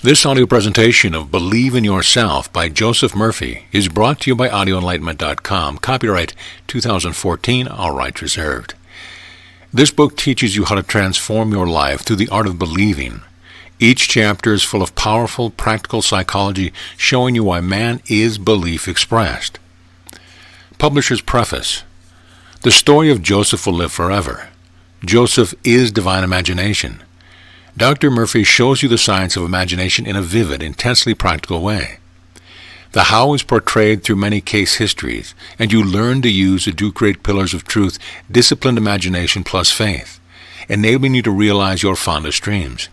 This audio presentation of Believe in Yourself by Joseph Murphy is brought to you by AudioEnlightenment.com. Copyright 2014, all rights reserved. This book teaches you how to transform your life through the art of believing. Each chapter is full of powerful, practical psychology showing you why man is belief expressed. Publisher's Preface. The story of Joseph will live forever. Joseph is divine imagination. Dr. Murphy shows you the science of imagination in a vivid, intensely practical way. The how is portrayed through many case histories, and you learn to use the two great pillars of truth, disciplined imagination plus faith, enabling you to realize your fondest dreams.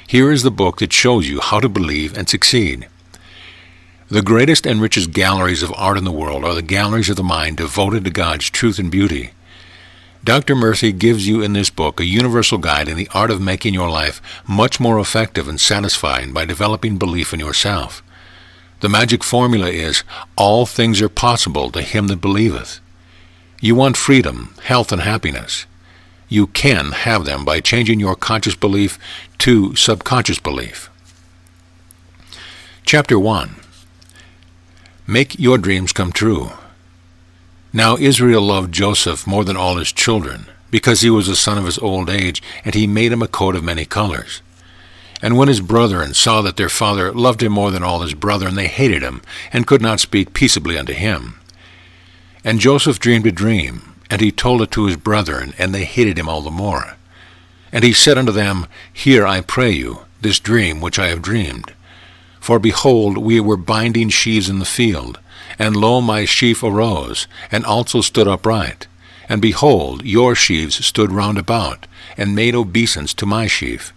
Here is the book that shows you how to believe and succeed. The greatest and richest galleries of art in the world are the galleries of the mind devoted to God's truth and beauty. Dr. Murphy gives you in this book a universal guide in the art of making your life much more effective and satisfying by developing belief in yourself. The magic formula is, all things are possible to him that believeth. You want freedom, health, and happiness. You can have them by changing your conscious belief to subconscious belief. Chapter 1. Make your dreams come true. Now Israel loved Joseph more than all his children, because he was the son of his old age, and he made him a coat of many colors. And when his brethren saw that their father loved him more than all his brethren, they hated him, and could not speak peaceably unto him. And Joseph dreamed a dream, and he told it to his brethren, and they hated him all the more. And he said unto them, Hear, I pray you, this dream which I have dreamed. For behold, we were binding sheaves in the field, and lo, my sheaf arose, and also stood upright. And behold, your sheaves stood round about, and made obeisance to my sheaf.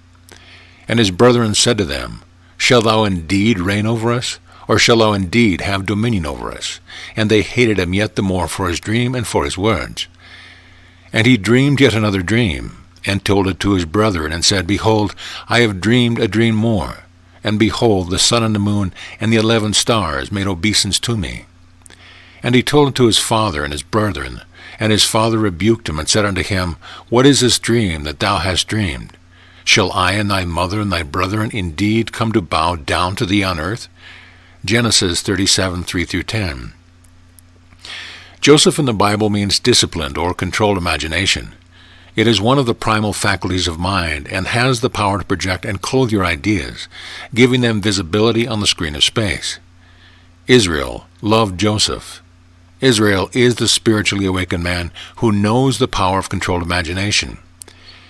And his brethren said to them, Shall thou indeed reign over us? Or shall thou indeed have dominion over us? And they hated him yet the more for his dream and for his words. And he dreamed yet another dream, and told it to his brethren, and said, Behold, I have dreamed a dream more. And behold, the sun and the moon and the 11 stars made obeisance to me. And he told it to his father and his brethren. And his father rebuked him, and said unto him, What is this dream that thou hast dreamed? Shall I and thy mother and thy brethren indeed come to bow down to thee on earth? Genesis 37, 3-10. Joseph in the Bible means disciplined or controlled imagination. It is one of the primal faculties of mind, and has the power to project and clothe your ideas, giving them visibility on the screen of space. Israel loved Joseph. Israel is the spiritually awakened man who knows the power of controlled imagination.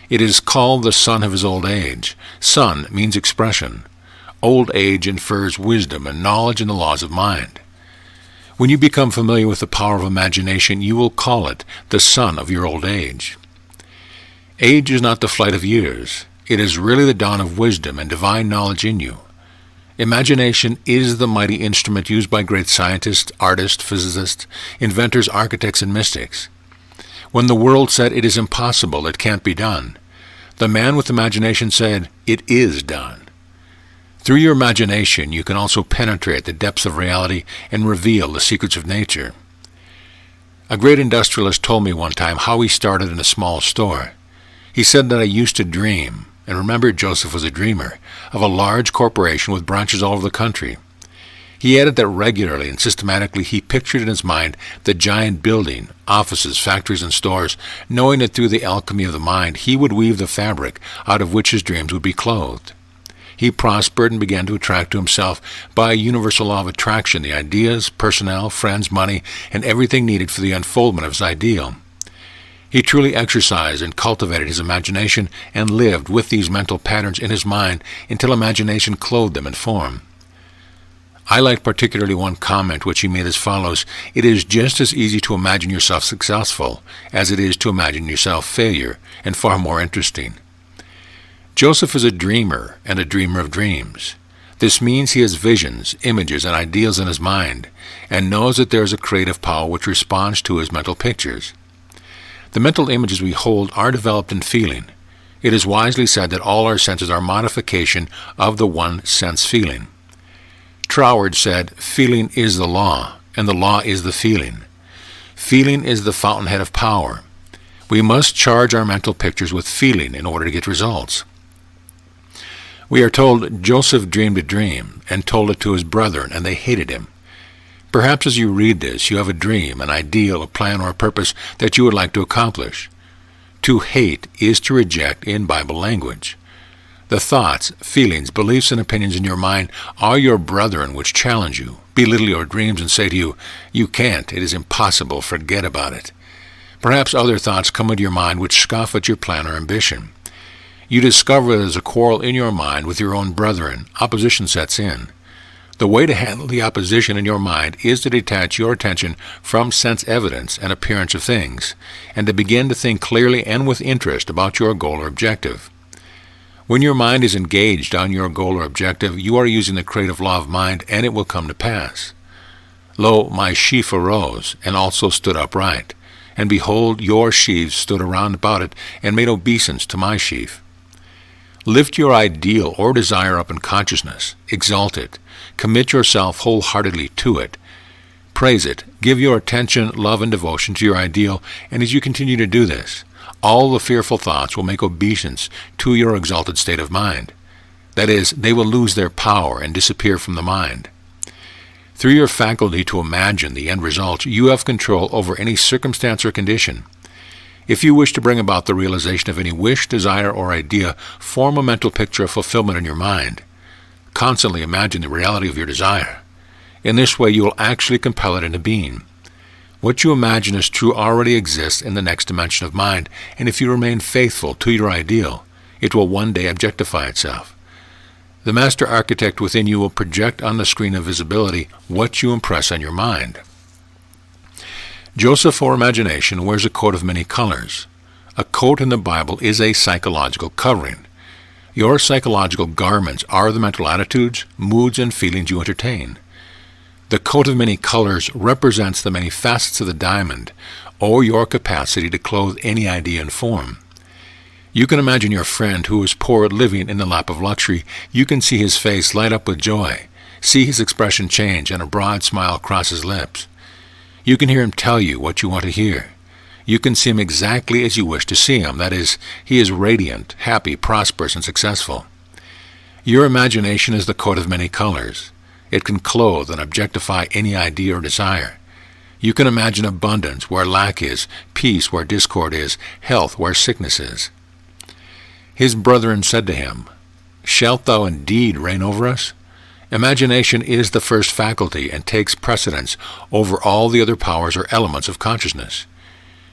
It is called the son of his old age. Son means expression. Old age infers wisdom and knowledge in the laws of mind. When you become familiar with the power of imagination, you will call it the son of your old age. Age is not the flight of years. It is really the dawn of wisdom and divine knowledge in you. Imagination is the mighty instrument used by great scientists, artists, physicists, inventors, architects, and mystics. When the world said it is impossible, it can't be done, the man with imagination said, It is done. Through your imagination, you can also penetrate the depths of reality and reveal the secrets of nature. A great industrialist told me one time how he started in a small store. He said that I used to dream, and remember Joseph was a dreamer, of a large corporation with branches all over the country. He added that regularly and systematically he pictured in his mind the giant building, offices, factories, and stores, knowing that through the alchemy of the mind he would weave the fabric out of which his dreams would be clothed. He prospered and began to attract to himself, by a universal law of attraction, the ideas, personnel, friends, money, and everything needed for the unfoldment of his ideal. He truly exercised and cultivated his imagination and lived with these mental patterns in his mind until imagination clothed them in form. I like particularly one comment which he made as follows, It is just as easy to imagine yourself successful as it is to imagine yourself failure, and far more interesting. Joseph is a dreamer and a dreamer of dreams. This means he has visions, images, and ideals in his mind, and knows that there is a creative power which responds to his mental pictures. The mental images we hold are developed in feeling. It is wisely said that all our senses are modification of the one sense feeling. Troward said, Feeling is the law, and the law is the feeling. Feeling is the fountainhead of power. We must charge our mental pictures with feeling in order to get results. We are told Joseph dreamed a dream and told it to his brethren, and they hated him. Perhaps as you read this, you have a dream, an ideal, a plan, or a purpose that you would like to accomplish. To hate is to reject in Bible language. The thoughts, feelings, beliefs, and opinions in your mind are your brethren which challenge you, belittle your dreams, and say to you, "You can't, it is impossible, forget about it." Perhaps other thoughts come into your mind which scoff at your plan or ambition. You discover there's a quarrel in your mind with your own brethren. Opposition sets in. The way to handle the opposition in your mind is to detach your attention from sense evidence and appearance of things, and to begin to think clearly and with interest about your goal or objective. When your mind is engaged on your goal or objective, you are using the creative law of mind, and it will come to pass. Lo, my sheaf arose, and also stood upright. And behold, your sheaves stood around about it, and made obeisance to my sheaf. Lift your ideal or desire up in consciousness. Exalt it. Commit yourself wholeheartedly to it. Praise it. Give your attention, love, and devotion to your ideal, and as you continue to do this, all the fearful thoughts will make obeisance to your exalted state of mind. That is, they will lose their power and disappear from the mind. Through your faculty to imagine the end result, you have control over any circumstance or condition. If you wish to bring about the realization of any wish, desire, or idea, form a mental picture of fulfillment in your mind. Constantly imagine the reality of your desire. In this way, you will actually compel it into being. What you imagine as true already exists in the next dimension of mind, and if you remain faithful to your ideal, it will one day objectify itself. The master architect within you will project on the screen of visibility what you impress on your mind. Joseph, or imagination, wears a coat of many colors. A coat in the Bible is a psychological covering. Your psychological garments are the mental attitudes, moods, and feelings you entertain. The coat of many colors represents the many facets of the diamond, or your capacity to clothe any idea and form. You can imagine your friend who is poor living in the lap of luxury. You can see his face light up with joy, see his expression change, and a broad smile cross his lips. You can hear him tell you what you want to hear. You can see him exactly as you wish to see him. That is, he is radiant, happy, prosperous, and successful. Your imagination is the coat of many colors. It can clothe and objectify any idea or desire. You can imagine abundance where lack is, peace where discord is, health where sickness is. His brethren said to him, "Shalt thou indeed reign over us?" Imagination is the first faculty and takes precedence over all the other powers or elements of consciousness.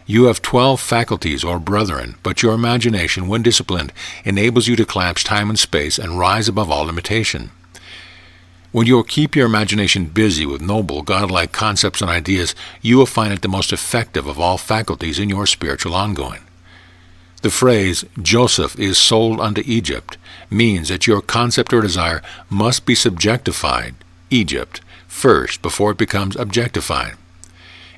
You have 12 faculties or brethren, but your imagination, when disciplined, enables you to collapse time and space and rise above all limitation. When you will keep your imagination busy with noble, godlike concepts and ideas, you will find it the most effective of all faculties in your spiritual ongoing. The phrase, "Joseph is sold unto Egypt," means that your concept or desire must be subjectified, Egypt, first before it becomes objectified.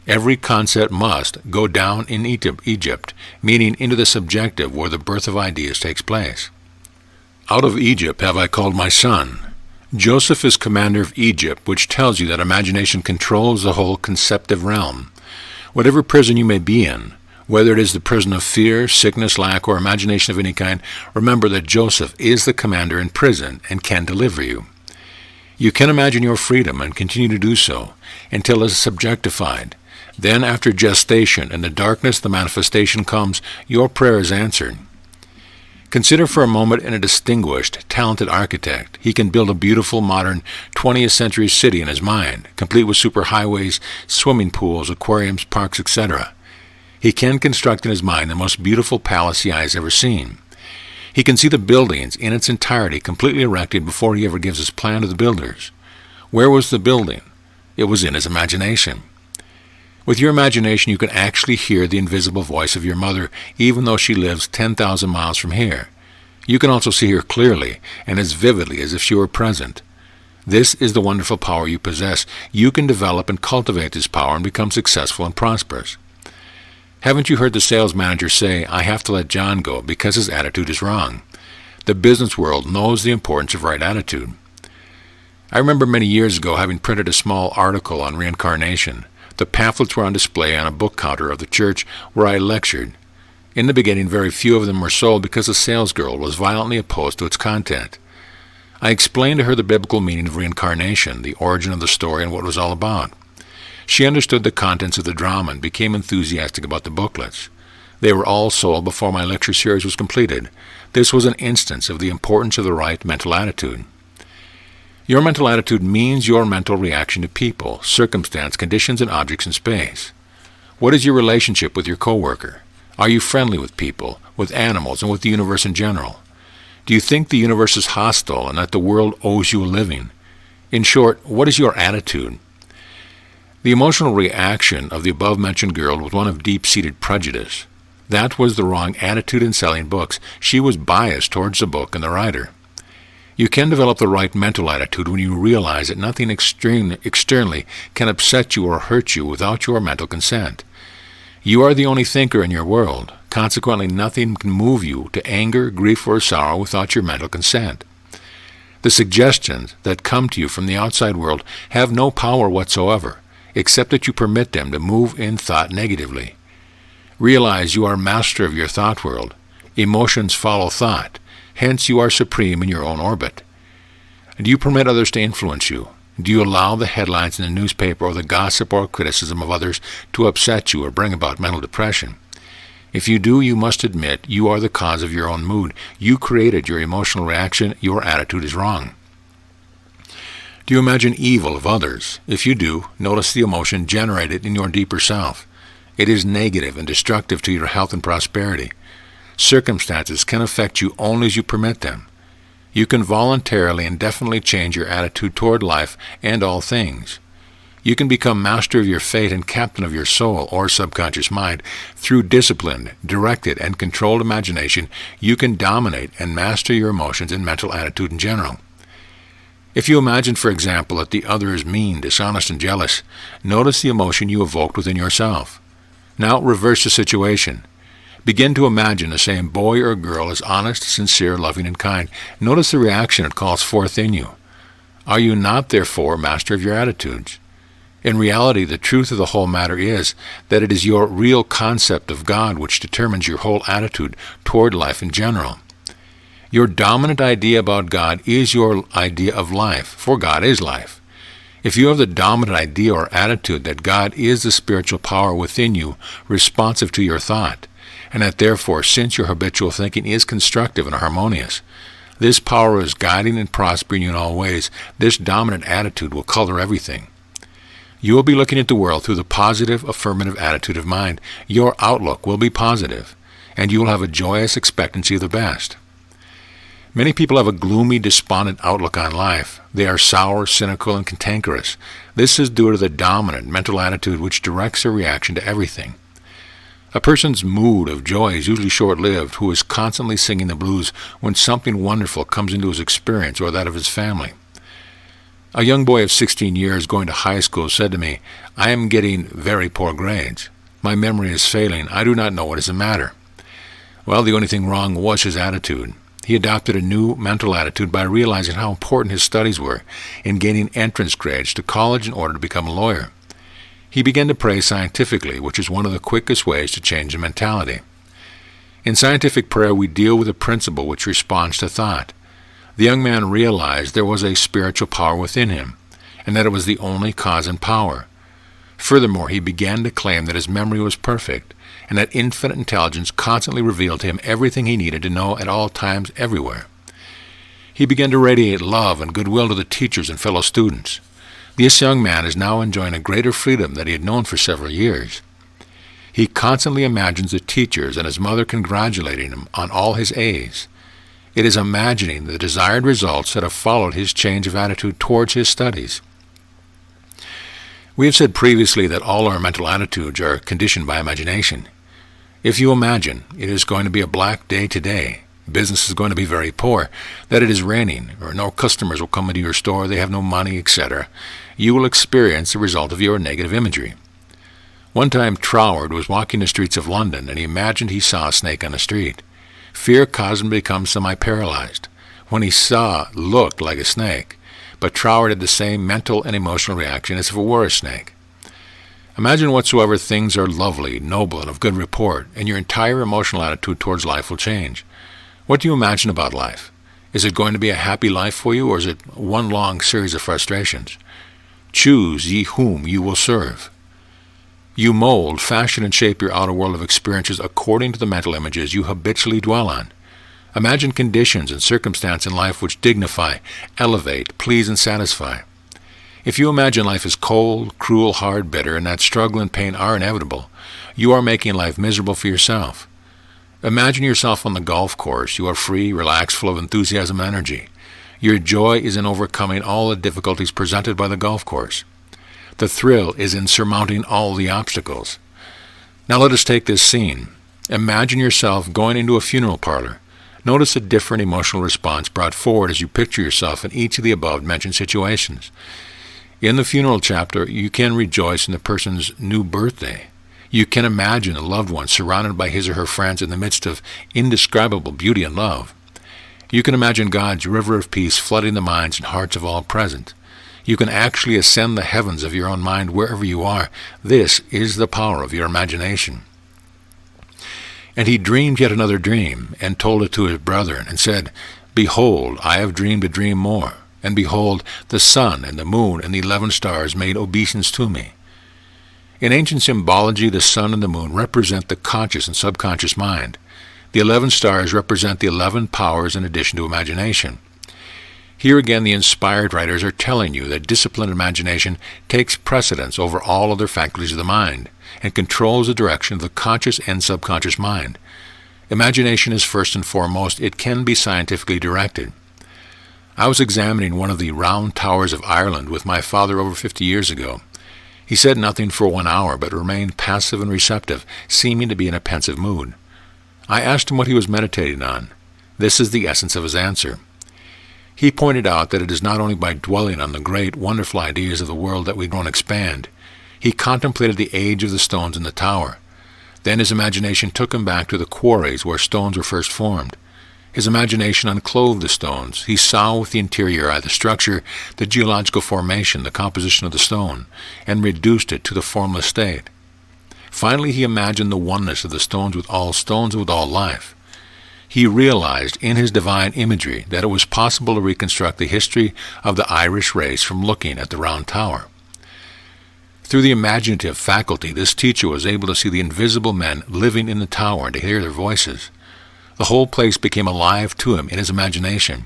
Every concept must go down in Egypt, meaning into the subjective where the birth of ideas takes place. Out of Egypt have I called my son. Joseph is commander of Egypt, which tells you that imagination controls the whole conceptive realm. Whatever prison you may be in, whether it is the prison of fear, sickness, lack, or imagination of any kind, remember that Joseph is the commander in prison and can deliver you. You can imagine your freedom and continue to do so until it is subjectified. Then after gestation, in the darkness the manifestation comes, your prayer is answered. Consider for a moment in a distinguished, talented architect. He can build a beautiful, modern, 20th century city in his mind, complete with superhighways, swimming pools, aquariums, parks, etc. He can construct in his mind the most beautiful palace he has ever seen. He can see the buildings in its entirety completely erected before he ever gives his plan to the builders. Where was the building? It was in his imagination. With your imagination, you can actually hear the invisible voice of your mother, even though she lives 10,000 miles from here. You can also see her clearly and as vividly as if she were present. This is the wonderful power you possess. You can develop and cultivate this power and become successful and prosperous. Haven't you heard the sales manager say, "I have to let John go because his attitude is wrong"? The business world knows the importance of right attitude. I remember many years ago having printed a small article on reincarnation. The pamphlets were on display on a book counter of the church where I lectured. In the beginning, very few of them were sold because the salesgirl was violently opposed to its content. I explained to her the biblical meaning of reincarnation, the origin of the story, and what it was all about. She understood the contents of the drama and became enthusiastic about the booklets. They were all sold before my lecture series was completed. This was an instance of the importance of the right mental attitude. Your mental attitude means your mental reaction to people, circumstance, conditions, and objects in space. What is your relationship with your coworker? Are you friendly with people, with animals, and with the universe in general? Do you think the universe is hostile and that the world owes you a living? In short, what is your attitude? The emotional reaction of the above-mentioned girl was one of deep-seated prejudice. That was the wrong attitude in selling books. She was biased towards the book and the writer. You can develop the right mental attitude when you realize that nothing externally can upset you or hurt you without your mental consent. You are the only thinker in your world. Consequently, nothing can move you to anger, grief, or sorrow without your mental consent. The suggestions that come to you from the outside world have no power whatsoever, except that you permit them to move in thought negatively. Realize you are master of your thought world. Emotions follow thought. Hence, you are supreme in your own orbit. Do you permit others to influence you? Do you allow the headlines in the newspaper or the gossip or criticism of others to upset you or bring about mental depression? If you do, you must admit you are the cause of your own mood. You created your emotional reaction. Your attitude is wrong. Do you imagine evil of others? If you do, notice the emotion generated in your deeper self. It is negative and destructive to your health and prosperity. Circumstances can affect you only as you permit them. You can voluntarily and definitely change your attitude toward life and all things. You can become master of your fate and captain of your soul or subconscious mind. Through disciplined, directed, and controlled imagination, you can dominate and master your emotions and mental attitude in general. If you imagine, for example, that the other is mean, dishonest, and jealous, notice the emotion you evoked within yourself. Now reverse the situation. Begin to imagine the same boy or girl as honest, sincere, loving, and kind. Notice the reaction it calls forth in you. Are you not, therefore, master of your attitudes? In reality, the truth of the whole matter is that it is your real concept of God which determines your whole attitude toward life in general. Your dominant idea about God is your idea of life, for God is life. If you have the dominant idea or attitude that God is the spiritual power within you responsive to your thought, and that therefore, since your habitual thinking is constructive and harmonious, this power is guiding and prospering you in all ways, this dominant attitude will color everything. You will be looking at the world through the positive, affirmative attitude of mind. Your outlook will be positive, and you will have a joyous expectancy of the best. Many people have a gloomy, despondent outlook on life. They are sour, cynical, and cantankerous. This is due to the dominant mental attitude which directs their reaction to everything. A person's mood of joy is usually short-lived who is constantly singing the blues when something wonderful comes into his experience or that of his family. A young boy of 16 years going to high school said to me, "I am getting very poor grades. My memory is failing. I do not know what is the matter." Well, the only thing wrong was his attitude. He adopted a new mental attitude by realizing how important his studies were in gaining entrance grades to college in order to become a lawyer. He began to pray scientifically, which is one of the quickest ways to change the mentality. In scientific prayer, we deal with a principle which responds to thought. The young man realized there was a spiritual power within him, and that it was the only cause and power. Furthermore, he began to claim that his memory was perfect, and that infinite intelligence constantly revealed to him everything he needed to know at all times everywhere. He began to radiate love and goodwill to the teachers and fellow students. This young man is now enjoying a greater freedom than he had known for several years. He constantly imagines the teachers and his mother congratulating him on all his A's. It is imagining the desired results that have followed his change of attitude towards his studies. We have said previously that all our mental attitudes are conditioned by imagination. If you imagine it is going to be a black day today, business is going to be very poor, that it is raining, or no customers will come into your store, they have no money, etc., you will experience the result of your negative imagery. One time Troward was walking the streets of London, and he imagined he saw a snake on the street. Fear caused him to become semi-paralyzed. When he looked like a snake, but Troward had the same mental and emotional reaction as if it were a snake. Imagine whatsoever things are lovely, noble, and of good report, and your entire emotional attitude towards life will change. What do you imagine about life? Is it going to be a happy life for you, or is it one long series of frustrations? Choose ye whom you will serve. You mold, fashion, and shape your outer world of experiences according to the mental images you habitually dwell on. Imagine conditions and circumstances in life which dignify, elevate, please, and satisfy. If you imagine life as cold, cruel, hard, bitter, and that struggle and pain are inevitable, you are making life miserable for yourself. Imagine yourself on the golf course. You are free, relaxed, full of enthusiasm and energy. Your joy is in overcoming all the difficulties presented by the golf course. The thrill is in surmounting all the obstacles. Now let us take this scene. Imagine yourself going into a funeral parlor. Notice a different emotional response brought forward as you picture yourself in each of the above-mentioned situations. In the funeral chapter, you can rejoice in the person's new birthday. You can imagine a loved one surrounded by his or her friends in the midst of indescribable beauty and love. You can imagine God's river of peace flooding the minds and hearts of all present. You can actually ascend the heavens of your own mind wherever you are. This is the power of your imagination. And he dreamed yet another dream, and told it to his brethren, and said, Behold, I have dreamed a dream more. And behold, the sun and the moon and the 11 stars made obeisance to me. In ancient symbology, the sun and the moon represent the conscious and subconscious mind. The 11 stars represent the 11 powers in addition to imagination. Here again, the inspired writers are telling you that disciplined imagination takes precedence over all other faculties of the mind and controls the direction of the conscious and subconscious mind. Imagination is first and foremost. It can be scientifically directed. I was examining one of the round towers of Ireland with my father over 50 years ago. He said nothing for 1 hour, but remained passive and receptive, seeming to be in a pensive mood. I asked him what he was meditating on. This is the essence of his answer. He pointed out that it is not only by dwelling on the great, wonderful ideas of the world that we grow and expand. He contemplated the age of the stones in the tower. Then his imagination took him back to the quarries where stones were first formed. His imagination unclothed the stones. He saw with the interior eye the structure, the geological formation, the composition of the stone, and reduced it to the formless state. Finally, he imagined the oneness of the stones with all life. He realized in his divine imagery that it was possible to reconstruct the history of the Irish race from looking at the round tower. Through the imaginative faculty, this teacher was able to see the invisible men living in the tower and to hear their voices. The whole place became alive to him in his imagination.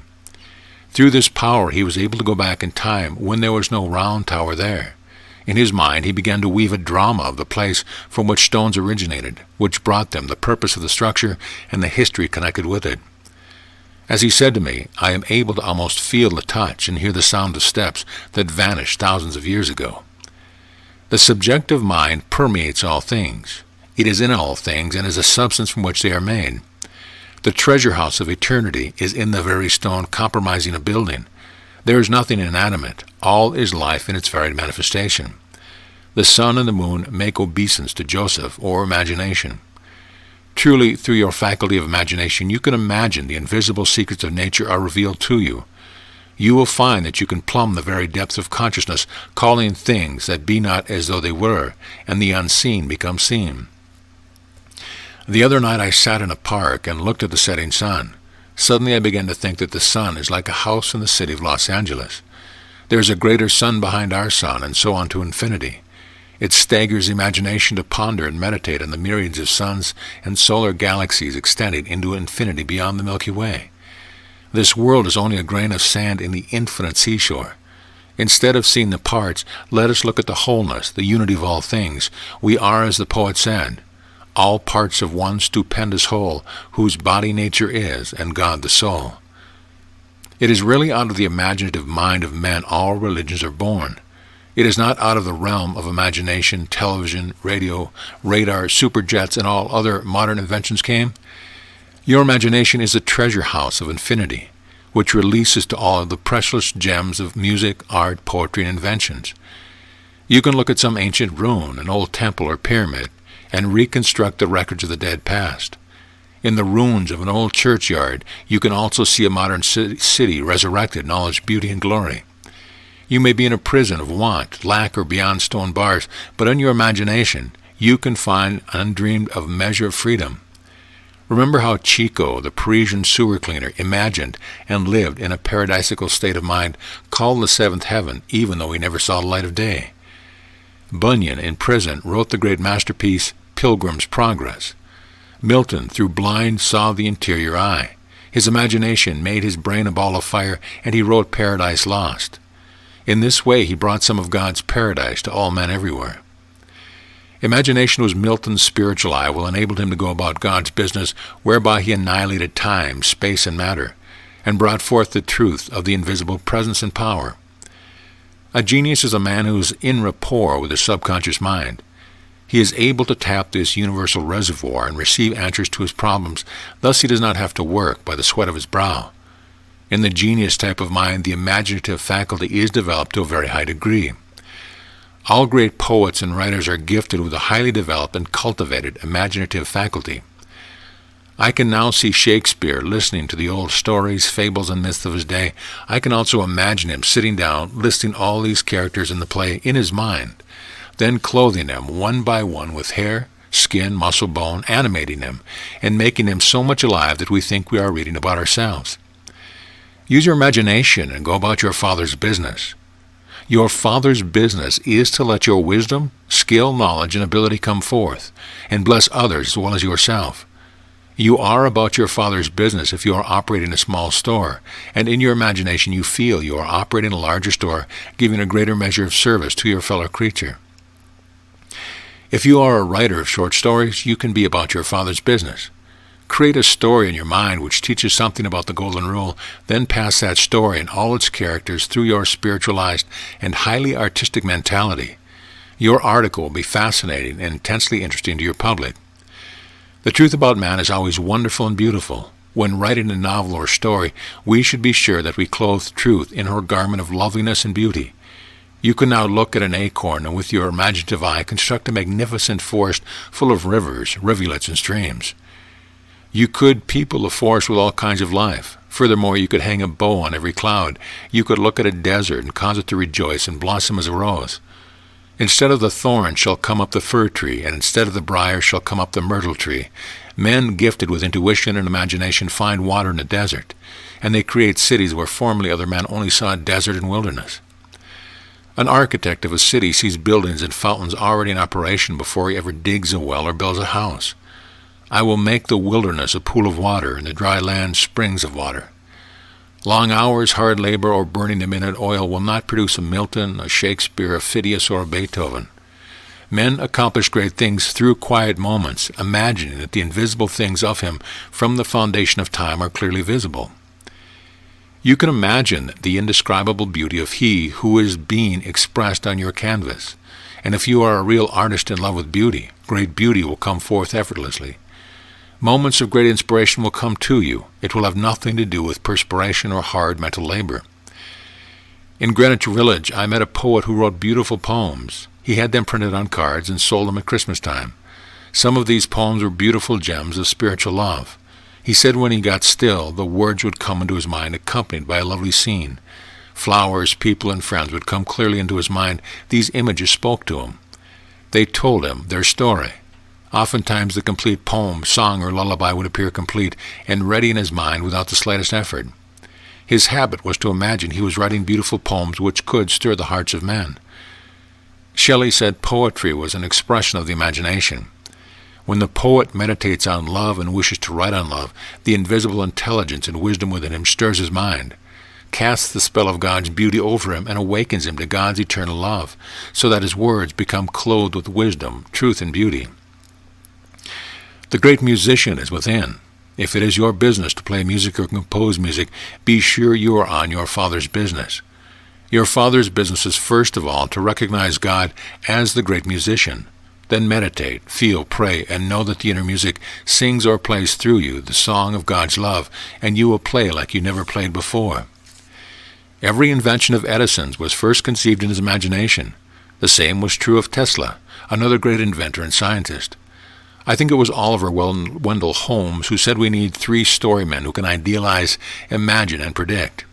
Through this power, he was able to go back in time when there was no round tower there. In his mind, he began to weave a drama of the place from which stones originated, which brought them the purpose of the structure and the history connected with it. As he said to me, I am able to almost feel the touch and hear the sound of steps that vanished thousands of years ago. The subjective mind permeates all things. It is in all things and is a substance from which they are made. The treasure house of eternity is in the very stone comprising a building. There is nothing inanimate. All is life in its varied manifestation. The sun and the moon make obeisance to Joseph, or imagination. Truly, through your faculty of imagination, you can imagine the invisible secrets of nature are revealed to you. You will find that you can plumb the very depths of consciousness, calling things that be not as though they were, and the unseen become seen. The other night I sat in a park and looked at the setting sun. Suddenly I began to think that the sun is like a house in the city of Los Angeles. There is a greater sun behind our sun, and so on to infinity. It staggers imagination to ponder and meditate on the myriads of suns and solar galaxies extending into infinity beyond the Milky Way. This world is only a grain of sand in the infinite seashore. Instead of seeing the parts, let us look at the wholeness, the unity of all things. We are, as the poet said, all parts of one stupendous whole, whose body nature is, and God the soul. It is really out of the imaginative mind of men all religions are born. It is not out of the realm of imagination, television, radio, radar, superjets, and all other modern inventions came. Your imagination is a treasure house of infinity, which releases to all of the precious gems of music, art, poetry, and inventions. You can look at some ancient ruin, an old temple or pyramid, and reconstruct the records of the dead past. In the ruins of an old churchyard, you can also see a modern city resurrected in all its beauty and glory. You may be in a prison of want, lack, or beyond stone bars, but in your imagination, you can find undreamed of measure of freedom. Remember how Chico, the Parisian sewer cleaner, imagined and lived in a paradisical state of mind called the seventh heaven, even though he never saw the light of day. Bunyan, in prison, wrote the great masterpiece, Pilgrim's Progress. Milton, through blind, saw the interior eye. His imagination made his brain a ball of fire, and he wrote Paradise Lost. In this way, he brought some of God's paradise to all men everywhere. Imagination was Milton's spiritual eye, which enabled him to go about God's business, whereby he annihilated time, space, and matter, and brought forth the truth of the invisible presence and power. A genius is a man who is in rapport with his subconscious mind. He is able to tap this universal reservoir and receive answers to his problems. Thus he does not have to work by the sweat of his brow. In the genius type of mind, the imaginative faculty is developed to a very high degree. All great poets and writers are gifted with a highly developed and cultivated imaginative faculty. I can now see Shakespeare listening to the old stories, fables, and myths of his day. I can also imagine him sitting down, listing all these characters in the play in his mind, then clothing them one by one with hair, skin, muscle, bone, animating them, and making them so much alive that we think we are reading about ourselves. Use your imagination and go about your Father's business. Your Father's business is to let your wisdom, skill, knowledge, and ability come forth, and bless others as well as yourself. You are about your Father's business if you are operating a small store, and in your imagination you feel you are operating a larger store, giving a greater measure of service to your fellow creature. If you are a writer of short stories, you can be about your Father's business. Create a story in your mind which teaches something about the Golden Rule, then pass that story and all its characters through your spiritualized and highly artistic mentality. Your article will be fascinating and intensely interesting to your public. The truth about man is always wonderful and beautiful. When writing a novel or story, we should be sure that we clothe truth in her garment of loveliness and beauty. You can now look at an acorn and with your imaginative eye construct a magnificent forest full of rivers, rivulets, and streams. You could people the forest with all kinds of life. Furthermore, you could hang a bow on every cloud. You could look at a desert and cause it to rejoice and blossom as a rose. Instead of the thorn shall come up the fir tree, and instead of the briar shall come up the myrtle tree. Men gifted with intuition and imagination find water in the desert, and they create cities where formerly other men only saw desert and wilderness. An architect of a city sees buildings and fountains already in operation before he ever digs a well or builds a house. I will make the wilderness a pool of water, and the dry land springs of water. Long hours, hard labor, or burning the midnight oil will not produce a Milton, a Shakespeare, a Phidias, or a Beethoven. Men accomplish great things through quiet moments, imagining that the invisible things of him from the foundation of time are clearly visible. You can imagine the indescribable beauty of he who is being expressed on your canvas, and if you are a real artist in love with beauty, great beauty will come forth effortlessly. Moments of great inspiration will come to you. It will have nothing to do with perspiration or hard mental labor. In Greenwich Village, I met a poet who wrote beautiful poems. He had them printed on cards and sold them at Christmas time. Some of these poems were beautiful gems of spiritual love. He said when he got still, the words would come into his mind accompanied by a lovely scene. Flowers, people, and friends would come clearly into his mind. These images spoke to him. They told him their story. Oftentimes the complete poem, song, or lullaby would appear complete and ready in his mind without the slightest effort. His habit was to imagine he was writing beautiful poems which could stir the hearts of men. Shelley said poetry was an expression of the imagination. When the poet meditates on love and wishes to write on love, the invisible intelligence and wisdom within him stirs his mind, casts the spell of God's beauty over him, and awakens him to God's eternal love, so that his words become clothed with wisdom, truth, and beauty. The great musician is within. If it is your business to play music or compose music, be sure you are on your Father's business. Your Father's business is first of all to recognize God as the great musician. Then meditate, feel, pray, and know that the inner music sings or plays through you the song of God's love, and you will play like you never played before. Every invention of Edison's was first conceived in his imagination. The same was true of Tesla, another great inventor and scientist. I think it was Oliver Wendell Holmes who said we need 3 storymen who can idealize, imagine, and predict.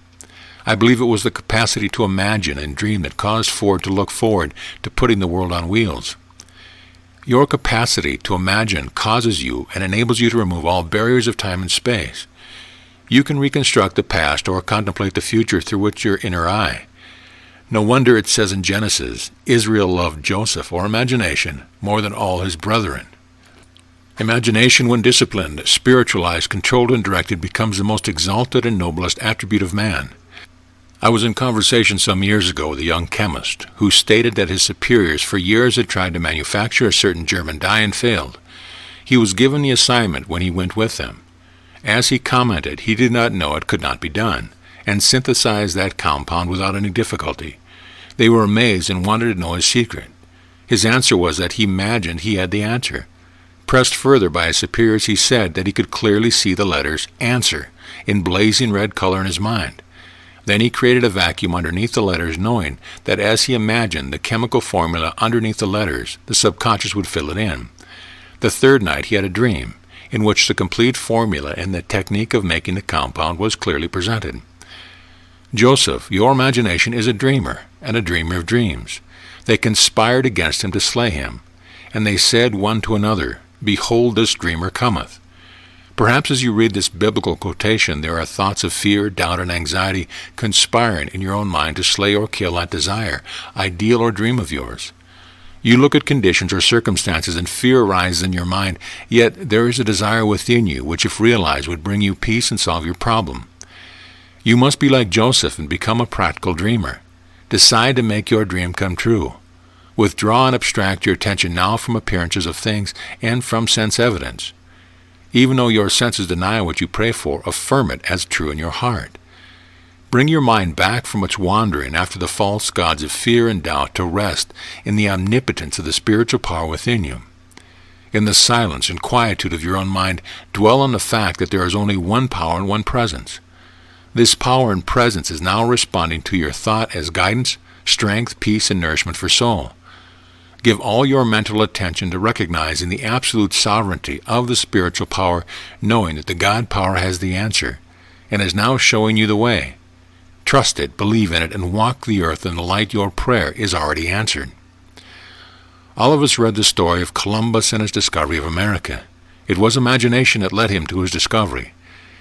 I believe it was the capacity to imagine and dream that caused Ford to look forward to putting the world on wheels. Your capacity to imagine causes you and enables you to remove all barriers of time and space. You can reconstruct the past or contemplate the future through with your inner eye. No wonder it says in Genesis, Israel loved Joseph, or imagination, more than all his brethren. Imagination, when disciplined, spiritualized, controlled, and directed, becomes the most exalted and noblest attribute of man. I was in conversation some years ago with a young chemist who stated that his superiors for years had tried to manufacture a certain German dye and failed. He was given the assignment when he went with them. As he commented, he did not know it could not be done, and synthesized that compound without any difficulty. They were amazed and wanted to know his secret. His answer was that he imagined he had the answer. Pressed further by his superiors, he said that he could clearly see the letters "answer" in blazing red color in his mind. Then he created a vacuum underneath the letters, knowing that as he imagined the chemical formula underneath the letters, the subconscious would fill it in. The third night he had a dream, in which the complete formula and the technique of making the compound was clearly presented. Joseph, your imagination is a dreamer, and a dreamer of dreams. They conspired against him to slay him, and they said one to another, "Behold, this dreamer cometh." Perhaps as you read this biblical quotation, there are thoughts of fear, doubt, and anxiety conspiring in your own mind to slay or kill that desire, ideal or dream of yours. You look at conditions or circumstances and fear arises in your mind, yet there is a desire within you which, if realized, would bring you peace and solve your problem. You must be like Joseph and become a practical dreamer. Decide to make your dream come true. Withdraw and abstract your attention now from appearances of things and from sense evidence. Even though your senses deny what you pray for, affirm it as true in your heart. Bring your mind back from its wandering after the false gods of fear and doubt to rest in the omnipotence of the spiritual power within you. In the silence and quietude of your own mind, dwell on the fact that there is only one power and one presence. This power and presence is now responding to your thought as guidance, strength, peace, and nourishment for soul. Give all your mental attention to recognizing the absolute sovereignty of the spiritual power, knowing that the God power has the answer, and is now showing you the way. Trust it, believe in it, and walk the earth in the light your prayer is already answered. All of us read the story of Columbus and his discovery of America. It was imagination that led him to his discovery.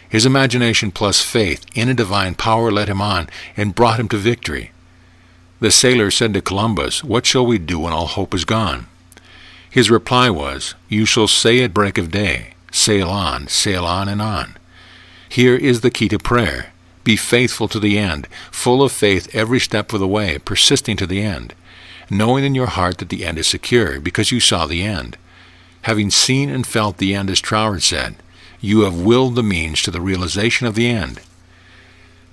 His imagination plus faith in a divine power led him on and brought him to victory. The sailor said to Columbus, "What shall we do when all hope is gone?" His reply was, "You shall say at break of day, sail on and on." Here is the key to prayer. Be faithful to the end, full of faith every step of the way, persisting to the end, knowing in your heart that the end is secure, because you saw the end. Having seen and felt the end, as Troward said, you have willed the means to the realization of the end.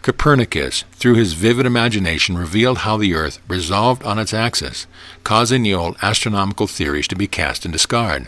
Copernicus, through his vivid imagination, revealed how the earth revolved on its axis, causing the old astronomical theories to be cast in discard.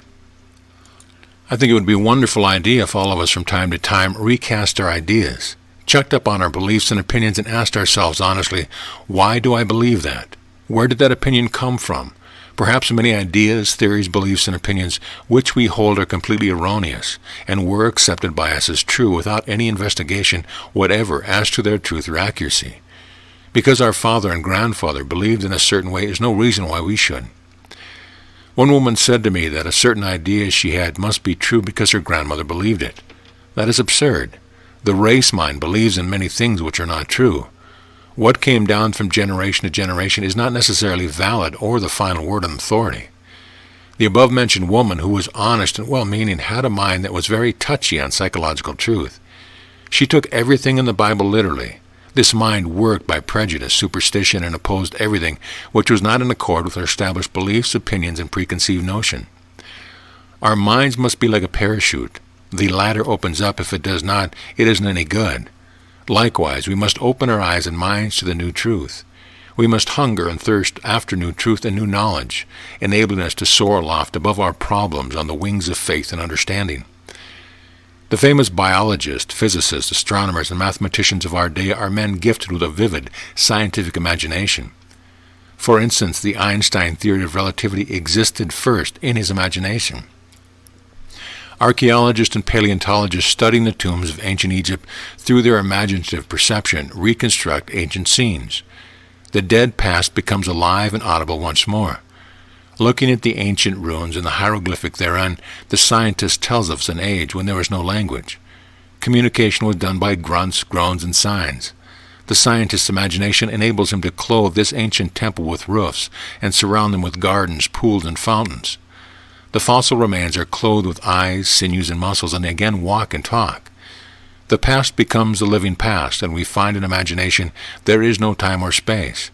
I think it would be a wonderful idea if all of us from time to time recast our ideas, checked up on our beliefs and opinions, and asked ourselves honestly, why do I believe that? Where did that opinion come from? Perhaps many ideas, theories, beliefs, and opinions which we hold are completely erroneous and were accepted by us as true without any investigation whatever as to their truth or accuracy. Because our father and grandfather believed in a certain way is no reason why we should. One woman said to me that a certain idea she had must be true because her grandmother believed it. That is absurd. The race mind believes in many things which are not true. What came down from generation to generation is not necessarily valid or the final word on authority. The above-mentioned woman, who was honest and well-meaning, had a mind that was very touchy on psychological truth. She took everything in the Bible literally. This mind worked by prejudice, superstition, and opposed everything which was not in accord with our established beliefs, opinions, and preconceived notion. Our minds must be like a parachute. The ladder opens up. If it does not, it isn't any good. Likewise, we must open our eyes and minds to the new truth. We must hunger and thirst after new truth and new knowledge, enabling us to soar aloft above our problems on the wings of faith and understanding. The famous biologists, physicists, astronomers, and mathematicians of our day are men gifted with a vivid scientific imagination. For instance, the Einstein theory of relativity existed first in his imagination. Archaeologists and paleontologists studying the tombs of ancient Egypt through their imaginative perception reconstruct ancient scenes. The dead past becomes alive and audible once more. Looking at the ancient runes and the hieroglyphic therein, the scientist tells us an age when there was no language. Communication was done by grunts, groans, and signs. The scientist's imagination enables him to clothe this ancient temple with roofs and surround them with gardens, pools, and fountains. The fossil remains are clothed with eyes, sinews, and muscles, and they again walk and talk. The past becomes the living past, and we find in imagination there is no time or space.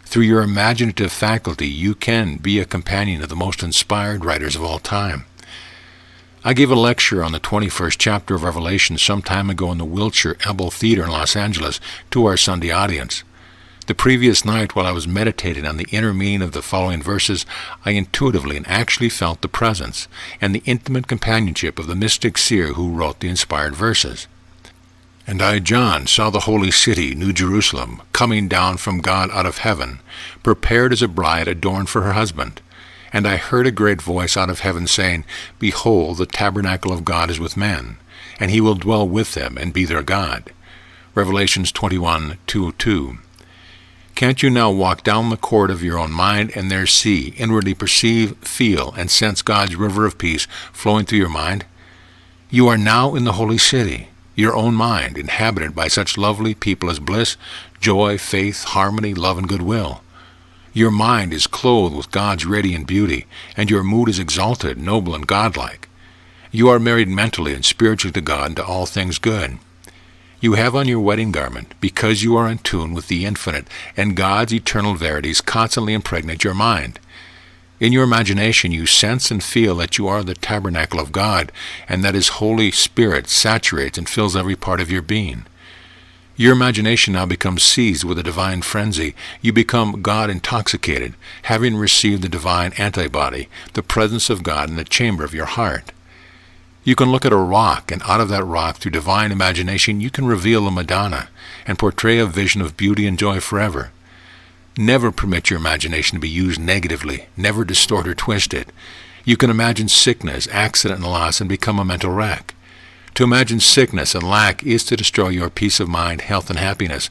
Through your imaginative faculty, you can be a companion of the most inspired writers of all time. I gave a lecture on the 21st chapter of Revelation some time ago in the Wilshire Ebel Theater in Los Angeles to our Sunday audience. The previous night, while I was meditating on the inner meaning of the following verses, I intuitively and actually felt the presence and the intimate companionship of the mystic seer who wrote the inspired verses. And I, John, saw the holy city, New Jerusalem, coming down from God out of heaven, prepared as a bride adorned for her husband. And I heard a great voice out of heaven saying, Behold, the tabernacle of God is with men, and he will dwell with them and be their God. Revelations 21:2-2. Can't you now walk down the court of your own mind and there see, inwardly perceive, feel, and sense God's river of peace flowing through your mind? You are now in the holy city, your own mind, inhabited by such lovely people as bliss, joy, faith, harmony, love, and goodwill. Your mind is clothed with God's radiant beauty, and your mood is exalted, noble, and godlike. You are married mentally and spiritually to God and to all things good. You have on your wedding garment, because you are in tune with the infinite, and God's eternal verities constantly impregnate your mind. In your imagination you sense and feel that you are the tabernacle of God, and that His Holy Spirit saturates and fills every part of your being. Your imagination now becomes seized with a divine frenzy. You become God-intoxicated, having received the divine antibody, the presence of God in the chamber of your heart. You can look at a rock, and out of that rock, through divine imagination, you can reveal a Madonna and portray a vision of beauty and joy forever. Never permit your imagination to be used negatively. Never distort or twist it. You can imagine sickness, accident, and loss and become a mental wreck. To imagine sickness and lack is to destroy your peace of mind, health, and happiness.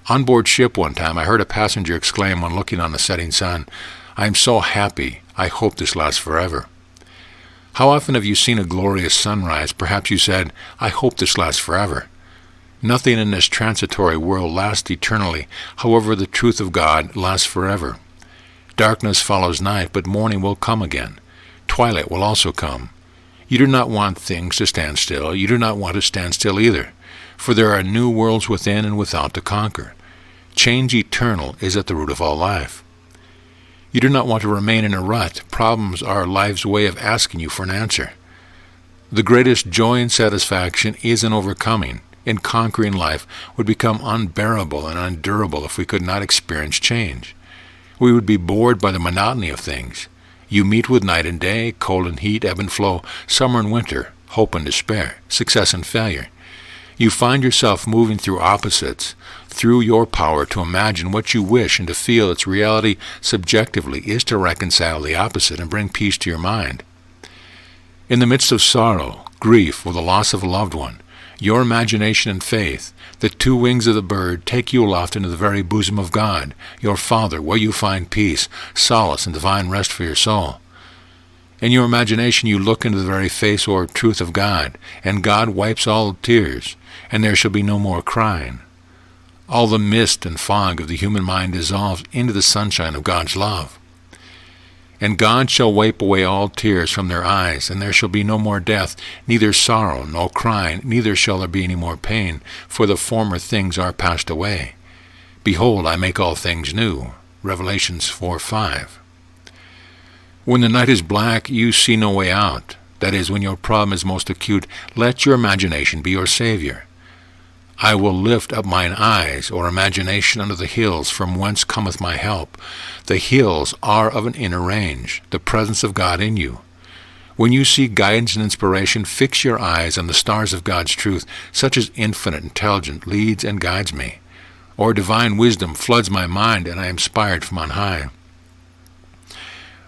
On board ship one time, I heard a passenger exclaim when looking on the setting sun, I am so happy. I hope this lasts forever. How often have you seen a glorious sunrise? Perhaps you said, I hope this lasts forever. Nothing in this transitory world lasts eternally. However, the truth of God lasts forever. Darkness follows night, but morning will come again. Twilight will also come. You do not want things to stand still. You do not want to stand still either, for there are new worlds within and without to conquer. Change eternal is at the root of all life. You do not want to remain in a rut. Problems are life's way of asking you for an answer. The greatest joy and satisfaction is in overcoming. In conquering life would become unbearable and unendurable if we could not experience change. We would be bored by the monotony of things. You meet with night and day, cold and heat, ebb and flow, summer and winter, hope and despair, success and failure. You find yourself moving through opposites, through your power to imagine what you wish and to feel its reality subjectively is to reconcile the opposite and bring peace to your mind. In the midst of sorrow, grief, or the loss of a loved one, your imagination and faith, the two wings of the bird, take you aloft into the very bosom of God, your Father, where you find peace, solace, and divine rest for your soul. In your imagination you look into the very face or truth of God, and God wipes all tears, and there shall be no more crying. All the mist and fog of the human mind dissolves into the sunshine of God's love. And God shall wipe away all tears from their eyes, and there shall be no more death, neither sorrow, nor crying, neither shall there be any more pain, for the former things are passed away. Behold, I make all things new. Revelations 4:5. When the night is black, you see no way out. That is, when your problem is most acute, let your imagination be your Savior. I will lift up mine eyes, or imagination, unto the hills, from whence cometh my help. The hills are of an inner range, the presence of God in you. When you seek guidance and inspiration, fix your eyes on the stars of God's truth, such as infinite intelligence leads and guides me, or divine wisdom floods my mind, and I am inspired from on high.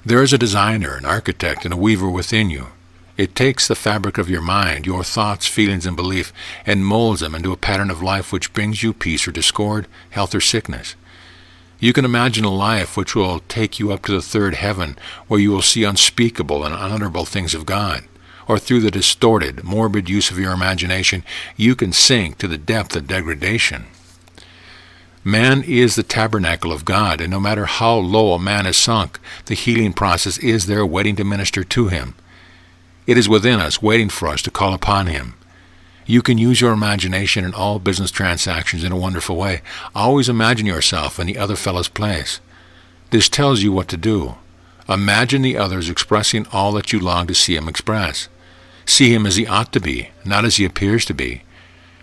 There is a designer, an architect, and a weaver within you. It takes the fabric of your mind, your thoughts, feelings, and belief, and molds them into a pattern of life which brings you peace or discord, health or sickness. You can imagine a life which will take you up to the third heaven, where you will see unspeakable and unutterable things of God. Or through the distorted, morbid use of your imagination, you can sink to the depth of degradation. Man is the tabernacle of God, and no matter how low a man is sunk, the healing process is there waiting to minister to him. It is within us, waiting for us to call upon him. You can use your imagination in all business transactions in a wonderful way. Always imagine yourself in the other fellow's place. This tells you what to do. Imagine the others expressing all that you long to see him express. See him as he ought to be, not as he appears to be.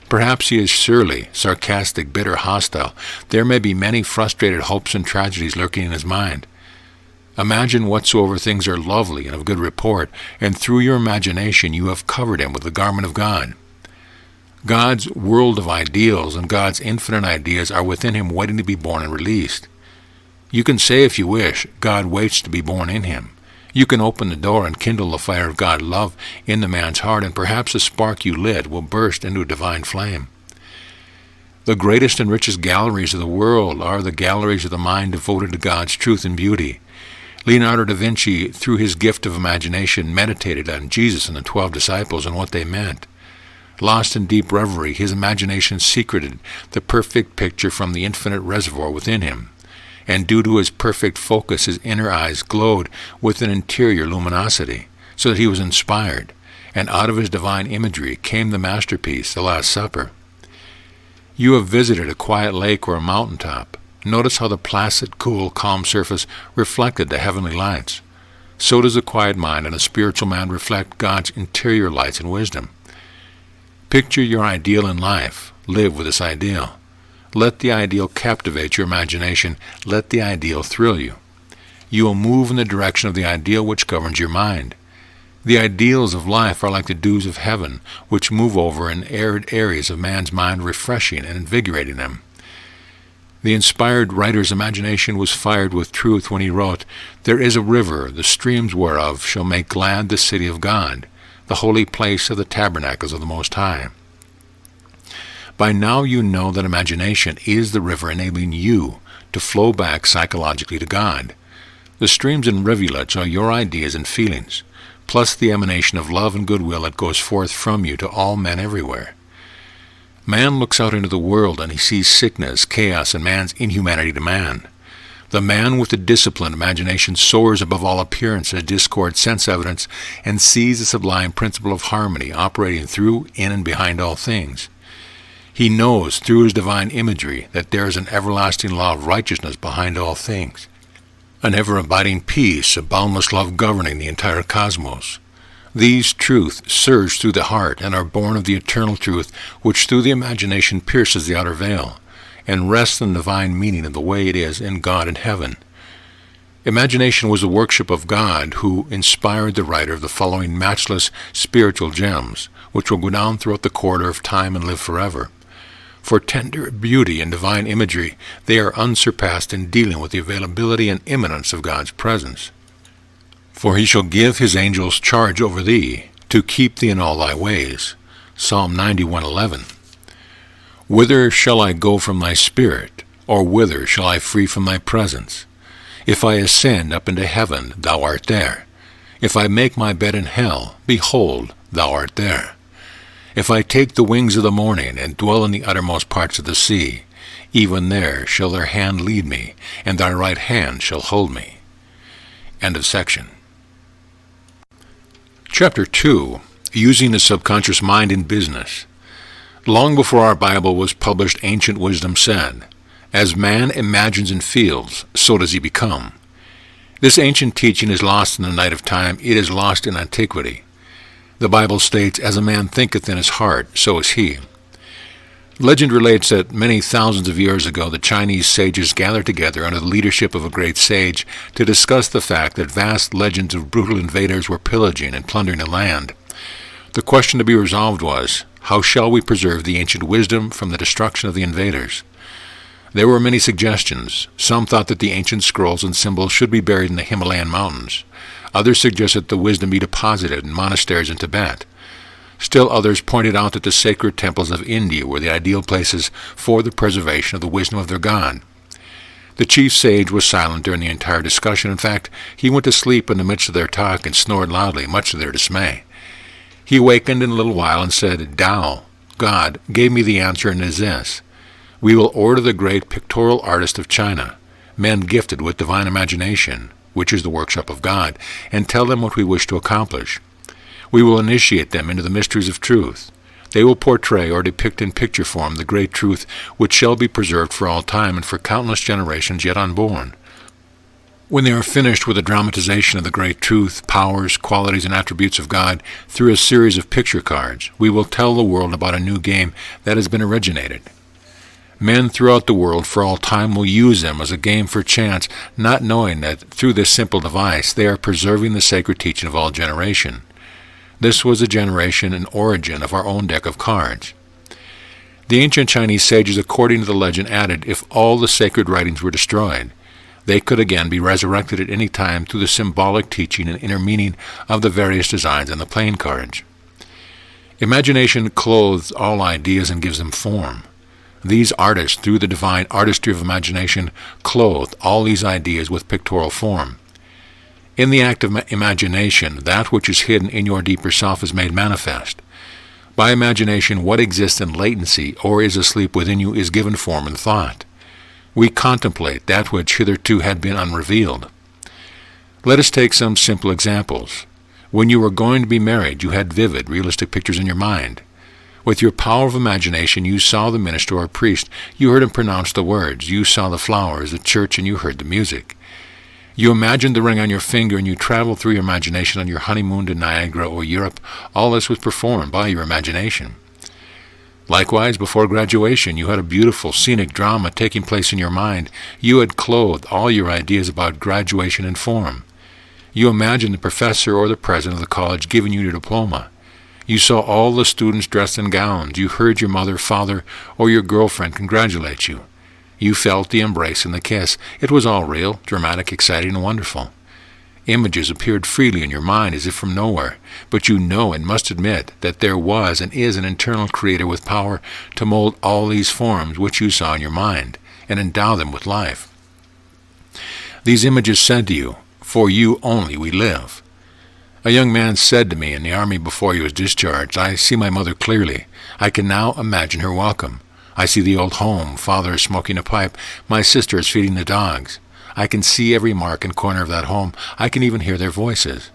Perhaps he is surly, sarcastic, bitter, hostile. There may be many frustrated hopes and tragedies lurking in his mind. Imagine whatsoever things are lovely and of good report, and through your imagination you have covered him with the garment of God. God's world of ideals and God's infinite ideas are within him waiting to be born and released. You can say, if you wish, God waits to be born in him. You can open the door and kindle the fire of God's love in the man's heart, and perhaps the spark you lit will burst into a divine flame. The greatest and richest galleries of the world are the galleries of the mind devoted to God's truth and beauty. Leonardo da Vinci, through his gift of imagination, meditated on Jesus and the 12 disciples and what they meant. Lost in deep reverie, his imagination secreted the perfect picture from the infinite reservoir within him. And due to his perfect focus, his inner eyes glowed with an interior luminosity, so that he was inspired, and out of his divine imagery came the masterpiece, The Last Supper. You have visited a quiet lake or a mountaintop. Notice how the placid, cool, calm surface reflected the heavenly lights. So does a quiet mind and a spiritual man reflect God's interior lights and wisdom. Picture your ideal in life. Live with this ideal. Let the ideal captivate your imagination. Let the ideal thrill you. You will move in the direction of the ideal which governs your mind. The ideals of life are like the dews of heaven, which move over in arid areas of man's mind, refreshing and invigorating them. The inspired writer's imagination was fired with truth when he wrote, "There is a river, the streams whereof shall make glad the city of God, the holy place of the tabernacles of the Most High." By now you know that imagination is the river enabling you to flow back psychologically to God. The streams and rivulets are your ideas and feelings, plus the emanation of love and goodwill that goes forth from you to all men everywhere. Man looks out into the world and he sees sickness, chaos, and man's inhumanity to man. The man with a disciplined imagination soars above all appearances, discord, sense evidence, and sees the sublime principle of harmony operating through, in, and behind all things. He knows through his divine imagery that there is an everlasting law of righteousness behind all things, an ever-abiding peace, a boundless love governing the entire cosmos. These truths surge through the heart and are born of the eternal truth which through the imagination pierces the outer veil, and rests in the divine meaning of the way it is in God in heaven. Imagination was the workshop of God, who inspired the writer of the following matchless spiritual gems, which will go down throughout the corridor of time and live forever. For tender beauty and divine imagery, they are unsurpassed in dealing with the availability and immanence of God's presence. For he shall give his angels charge over thee, to keep thee in all thy ways. Psalm 91:11. Whither shall I go from thy spirit, or whither shall I flee from thy presence? If I ascend up into heaven, thou art there. If I make my bed in hell, behold, thou art there. If I take the wings of the morning, and dwell in the uttermost parts of the sea, even there shall their hand lead me, and thy right hand shall hold me. End of section. Chapter 2. Using the Subconscious Mind in Business. Long before our Bible was published, ancient wisdom said, "As man imagines and feels, so does he become." This ancient teaching is lost in the night of time. It is lost in antiquity. The Bible states, "As a man thinketh in his heart, so is he." Legend relates that many thousands of years ago, the Chinese sages gathered together under the leadership of a great sage to discuss the fact that vast legends of brutal invaders were pillaging and plundering the land. The question to be resolved was, how shall we preserve the ancient wisdom from the destruction of the invaders? There were many suggestions. Some thought that the ancient scrolls and symbols should be buried in the Himalayan mountains. Others suggested the wisdom be deposited in monasteries in Tibet. Still others pointed out that the sacred temples of India were the ideal places for the preservation of the wisdom of their God. The chief sage was silent during the entire discussion. In fact, he went to sleep in the midst of their talk and snored loudly, much to their dismay. He awakened in a little while and said, "Tao, God, gave me the answer, and it is this. We will order the great pictorial artists of China, men gifted with divine imagination, which is the workshop of God, and tell them what we wish to accomplish. We will initiate them into the mysteries of truth. They will portray or depict in picture form the great truth which shall be preserved for all time and for countless generations yet unborn. When they are finished with the dramatization of the great truth, powers, qualities, and attributes of God through a series of picture cards, we will tell the world about a new game that has been originated. Men throughout the world for all time will use them as a game for chance, not knowing that through this simple device they are preserving the sacred teaching of all generation. This was the generation and origin of our own deck of cards. The ancient Chinese sages, according to the legend, added if all the sacred writings were destroyed, they could again be resurrected at any time through the symbolic teaching and inner meaning of the various designs on the playing cards. Imagination clothes all ideas and gives them form. These artists, through the divine artistry of imagination, clothed all these ideas with pictorial form. In the act of imagination, that which is hidden in your deeper self is made manifest. By imagination, what exists in latency or is asleep within you is given form and thought. We contemplate that which hitherto had been unrevealed. Let us take some simple examples. When you were going to be married, you had vivid, realistic pictures in your mind. With your power of imagination, you saw the minister or priest. You heard him pronounce the words. You saw the flowers, the church, and you heard the music. You imagined the ring on your finger, and you traveled through your imagination on your honeymoon to Niagara or Europe. All this was performed by your imagination. Likewise, before graduation, you had a beautiful scenic drama taking place in your mind. You had clothed all your ideas about graduation in form. You imagined the professor or the president of the college giving you your diploma. You saw all the students dressed in gowns. You heard your mother, father, or your girlfriend congratulate you. You felt the embrace and the kiss. It was all real, dramatic, exciting, and wonderful. Images appeared freely in your mind as if from nowhere, but you know and must admit that there was and is an internal creator with power to mold all these forms which you saw in your mind and endow them with life. These images said to you, "For you only we live." A young man said to me in the army before he was discharged, "I see my mother clearly. I can now imagine her welcome. I see the old home. Father is smoking a pipe. My sister is feeding the dogs. I can see every mark and corner of that home. I can even hear their voices."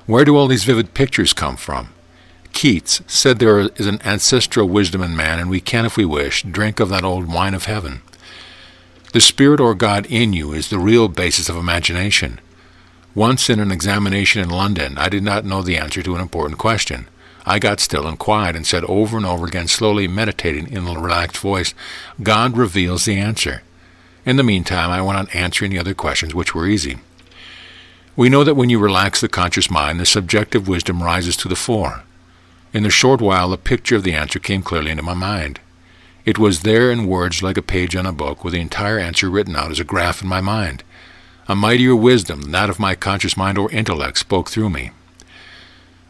Where do all these vivid pictures come from? Keats said there is an ancestral wisdom in man, and we can, if we wish, drink of that old wine of heaven. The Spirit or God in you is the real basis of imagination. Once in an examination in London, I did not know the answer to an important question. I got still and quiet and said over and over again, slowly meditating in a relaxed voice, "God reveals the answer." In the meantime, I went on answering the other questions, which were easy. We know that when you relax the conscious mind, the subjective wisdom rises to the fore. In a short while, the picture of the answer came clearly into my mind. It was there in words like a page on a book, with the entire answer written out as a graph in my mind. A mightier wisdom than that of my conscious mind or intellect spoke through me.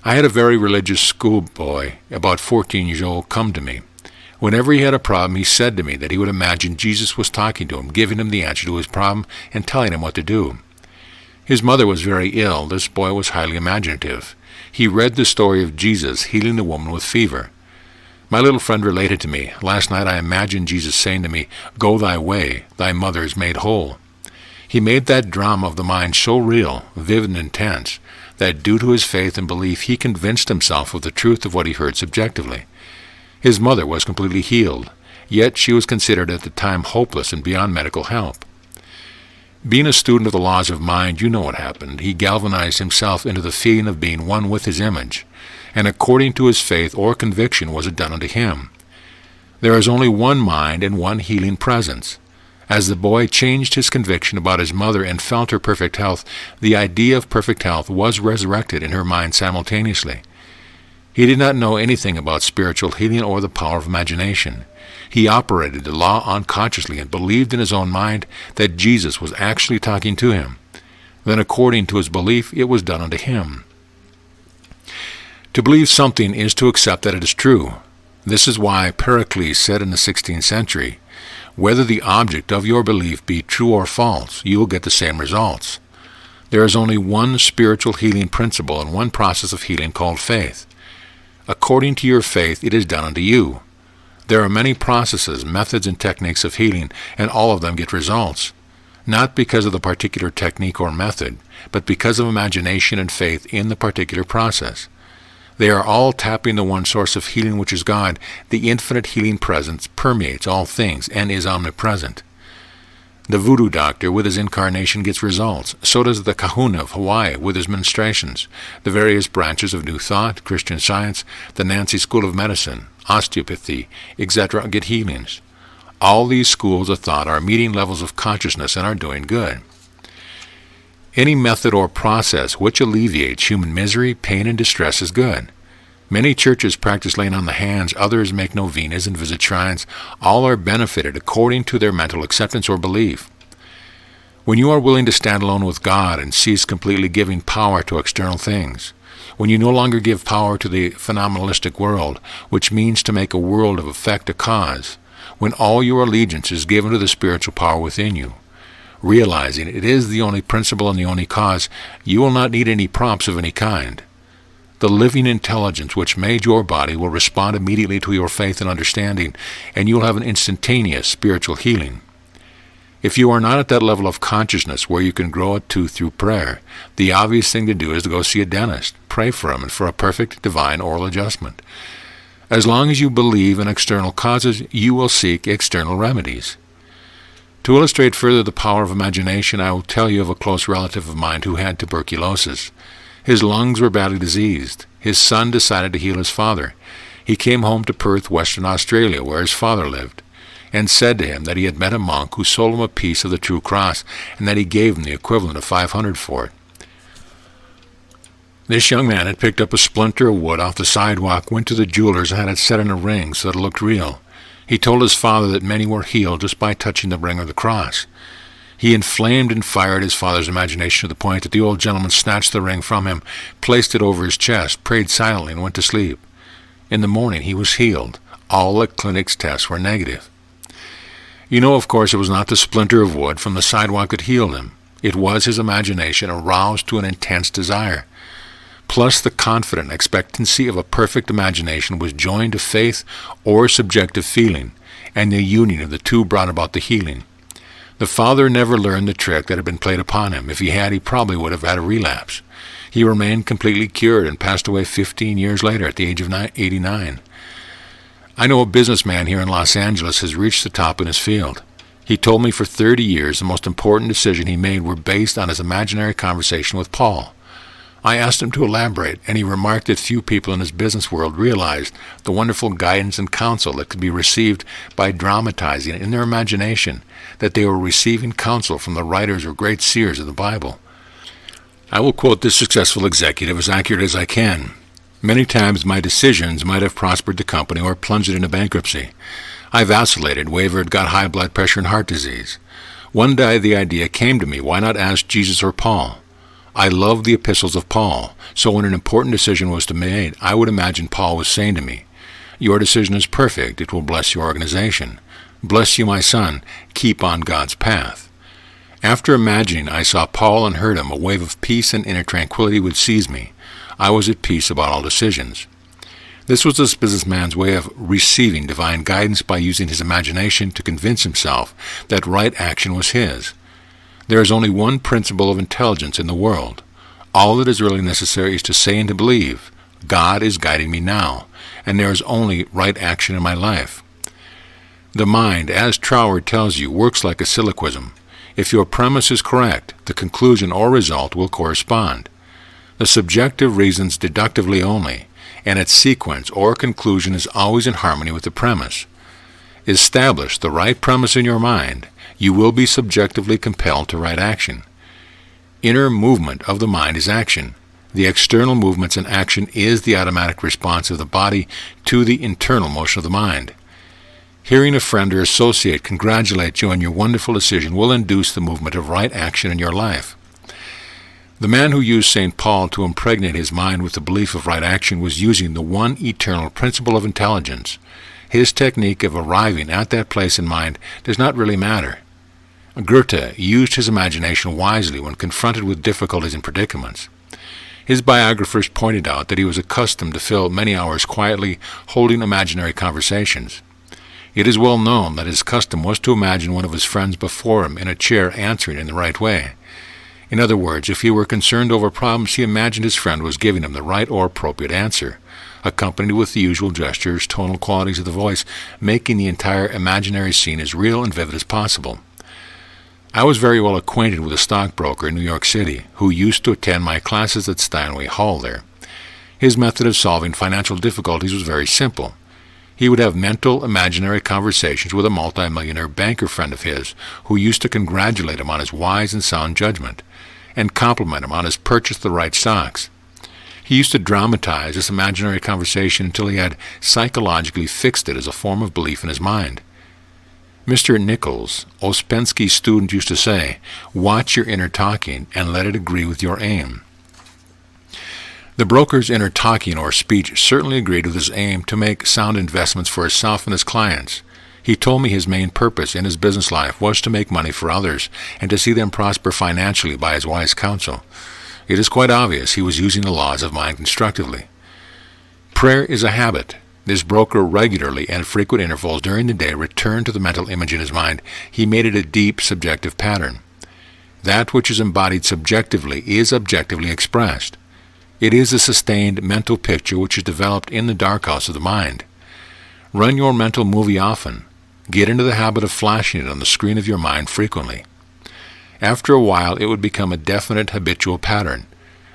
I had a very religious schoolboy, about 14 years old, come to me. Whenever he had a problem, he said to me that he would imagine Jesus was talking to him, giving him the answer to his problem, and telling him what to do. His mother was very ill. This boy was highly imaginative. He read the story of Jesus healing the woman with fever. My little friend related to me, "Last night I imagined Jesus saying to me, 'Go thy way, thy mother is made whole.'" He made that drama of the mind so real, vivid, and intense, that due to his faith and belief he convinced himself of the truth of what he heard subjectively. His mother was completely healed, yet she was considered at the time hopeless and beyond medical help. Being a student of the laws of mind, you know what happened. He galvanized himself into the feeling of being one with his image, and according to his faith or conviction was it done unto him. There is only one mind and one healing presence. As the boy changed his conviction about his mother and felt her perfect health, the idea of perfect health was resurrected in her mind simultaneously. He did not know anything about spiritual healing or the power of imagination. He operated the law unconsciously and believed in his own mind that Jesus was actually talking to him. Then according to his belief, it was done unto him. To believe something is to accept that it is true. This is why Pericles said in the 16th century, Whether the object of your belief be true or false, you will get the same results. There is only one spiritual healing principle and one process of healing called faith. According to your faith, it is done unto you. There are many processes, methods, and techniques of healing, and all of them get results. Not because of the particular technique or method, but because of imagination and faith in the particular process. They are all tapping the one source of healing, which is God. The infinite healing presence permeates all things and is omnipresent. The voodoo doctor with his incarnation gets results. So does the kahuna of Hawaii with his ministrations. The various branches of New Thought, Christian Science, the Nancy School of Medicine, osteopathy, etc. get healings. All these schools of thought are meeting levels of consciousness and are doing good. Any method or process which alleviates human misery, pain, and distress is good. Many churches practice laying on the hands, others make novenas and visit shrines. All are benefited according to their mental acceptance or belief. When you are willing to stand alone with God and cease completely giving power to external things, when you no longer give power to the phenomenalistic world, which means to make a world of effect a cause, when all your allegiance is given to the spiritual power within you, realizing it is the only principle and the only cause, you will not need any prompts of any kind. The living intelligence which made your body will respond immediately to your faith and understanding, and you will have an instantaneous spiritual healing. If you are not at that level of consciousness where you can grow a tooth through prayer, the obvious thing to do is to go see a dentist, pray for him, and for a perfect divine oral adjustment. As long as you believe in external causes, you will seek external remedies. To illustrate further the power of imagination, I will tell you of a close relative of mine who had tuberculosis. His lungs were badly diseased. His son decided to heal his father. He came home to Perth, Western Australia, where his father lived, and said to him that he had met a monk who sold him a piece of the true cross, and that he gave him the equivalent of 500 for it. This young man had picked up a splinter of wood off the sidewalk, went to the jeweler's, and had it set in a ring so that it looked real. He told his father that many were healed just by touching the ring of the cross. He inflamed and fired his father's imagination to the point that the old gentleman snatched the ring from him, placed it over his chest, prayed silently, and went to sleep. In the morning he was healed. All the clinic's tests were negative. You know, of course, it was not the splinter of wood from the sidewalk that healed him. It was his imagination aroused to an intense desire. Plus the confident expectancy of a perfect imagination was joined to faith or subjective feeling, and the union of the two brought about the healing. The father never learned the trick that had been played upon him. If he had, he probably would have had a relapse. He remained completely cured and passed away 15 years later at the age of 89. I know a businessman here in Los Angeles has reached the top in his field. He told me for 30 years the most important decision he made were based on his imaginary conversation with Paul. I asked him to elaborate, and he remarked that few people in his business world realized the wonderful guidance and counsel that could be received by dramatizing in their imagination that they were receiving counsel from the writers or great seers of the Bible. I will quote this successful executive as accurate as I can. Many times my decisions might have prospered the company or plunged it into bankruptcy. I vacillated, wavered, got high blood pressure and heart disease. One day the idea came to me, why not ask Jesus or Paul? I love the epistles of Paul, so when an important decision was to be made, I would imagine Paul was saying to me, "Your decision is perfect. It will bless your organization. Bless you, my son. Keep on God's path." After imagining I saw Paul and heard him, a wave of peace and inner tranquility would seize me. I was at peace about all decisions. This was this businessman's way of receiving divine guidance by using his imagination to convince himself that right action was his. There is only one principle of intelligence in the world. All that is really necessary is to say and to believe, God is guiding me now, and there is only right action in my life. The mind, as Troward tells you, works like a syllogism. If your premise is correct, the conclusion or result will correspond. The subjective reasons deductively only, and its sequence or conclusion is always in harmony with the premise. Establish the right premise in your mind, you will be subjectively compelled to right action. Inner movement of the mind is action. The external movements and action is the automatic response of the body to the internal motion of the mind. Hearing a friend or associate congratulate you on your wonderful decision will induce the movement of right action in your life. The man who used St. Paul to impregnate his mind with the belief of right action was using the one eternal principle of intelligence. his technique of arriving at that place in mind does not really matter. Goethe used his imagination wisely when confronted with difficulties and predicaments. His biographers pointed out that he was accustomed to fill many hours quietly holding imaginary conversations. It is well known that his custom was to imagine one of his friends before him in a chair answering in the right way. In other words, if he were concerned over problems, he imagined his friend was giving him the right or appropriate answer, accompanied with the usual gestures, tonal qualities of the voice, making the entire imaginary scene as real and vivid as possible. I was very well acquainted with a stockbroker in New York City who used to attend my classes at Steinway Hall there. His method of solving financial difficulties was very simple. He would have mental, imaginary conversations with a multimillionaire banker friend of his who used to congratulate him on his wise and sound judgment and compliment him on his purchase of the right stocks. He used to dramatize this imaginary conversation until he had psychologically fixed it as a form of belief in his mind. Mr. Nichols, Ouspensky's student, used to say, "Watch your inner talking and let it agree with your aim." The broker's inner talking or speech certainly agreed with his aim to make sound investments for himself and his clients. He told me his main purpose in his business life was to make money for others and to see them prosper financially by his wise counsel. It is quite obvious he was using the laws of mind constructively. Prayer is a habit. This broker regularly and at frequent intervals during the day returned to the mental image in his mind. He made it a deep subjective pattern. That which is embodied subjectively is objectively expressed. It is a sustained mental picture which is developed in the dark house of the mind. Run your mental movie often. Get into the habit of flashing it on the screen of your mind frequently. After a while it would become a definite habitual pattern.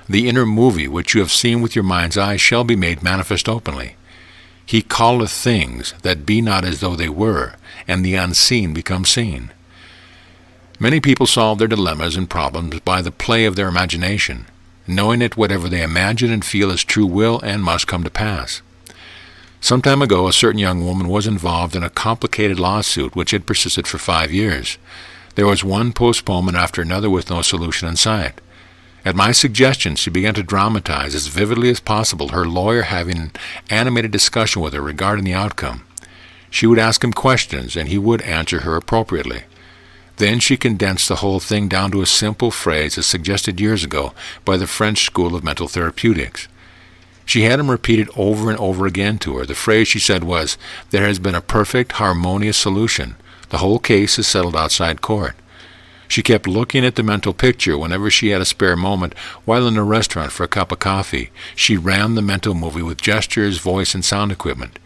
The inner movie which you have seen with your mind's eye shall be made manifest openly. He calleth things that be not as though they were, and the unseen become seen. Many people solve their dilemmas and problems by the play of their imagination, knowing that whatever they imagine and feel is true will and must come to pass. Some time ago, a certain young woman was involved in a complicated lawsuit which had persisted for 5 years. There was one postponement after another with no solution in sight. At my suggestion, she began to dramatize as vividly as possible, her lawyer having an animated discussion with her regarding the outcome. She would ask him questions, and he would answer her appropriately. Then she condensed the whole thing down to a simple phrase as suggested years ago by the French School of Mental Therapeutics. She had him repeat it over and over again to her. The phrase, she said, was, "There has been a perfect, harmonious solution. The whole case is settled outside court." She kept looking at the mental picture whenever she had a spare moment while in a restaurant for a cup of coffee. She ran the mental movie with gestures, voice, and sound equipment.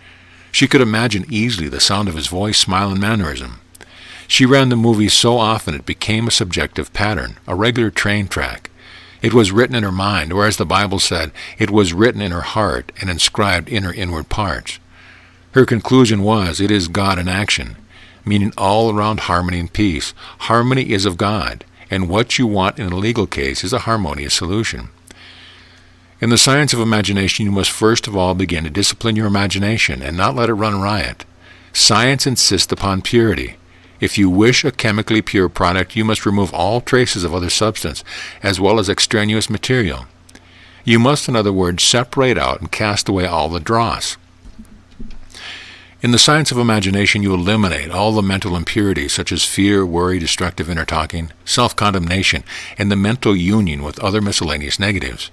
She could imagine easily the sound of his voice, smile, and mannerism. She ran the movie so often it became a subjective pattern, a regular train track. It was written in her mind, or as the Bible said, it was written in her heart and inscribed in her inward parts. Her conclusion was, it is God in action, meaning all-around harmony and peace. Harmony is of God, and what you want in a legal case is a harmonious solution. In the science of imagination, you must first of all begin to discipline your imagination and not let it run riot. Science insists upon purity. If you wish a chemically pure product, you must remove all traces of other substance, as well as extraneous material. You must, in other words, separate out and cast away all the dross. In the science of imagination, you eliminate all the mental impurities such as fear, worry, destructive inner talking, self-condemnation, and the mental union with other miscellaneous negatives.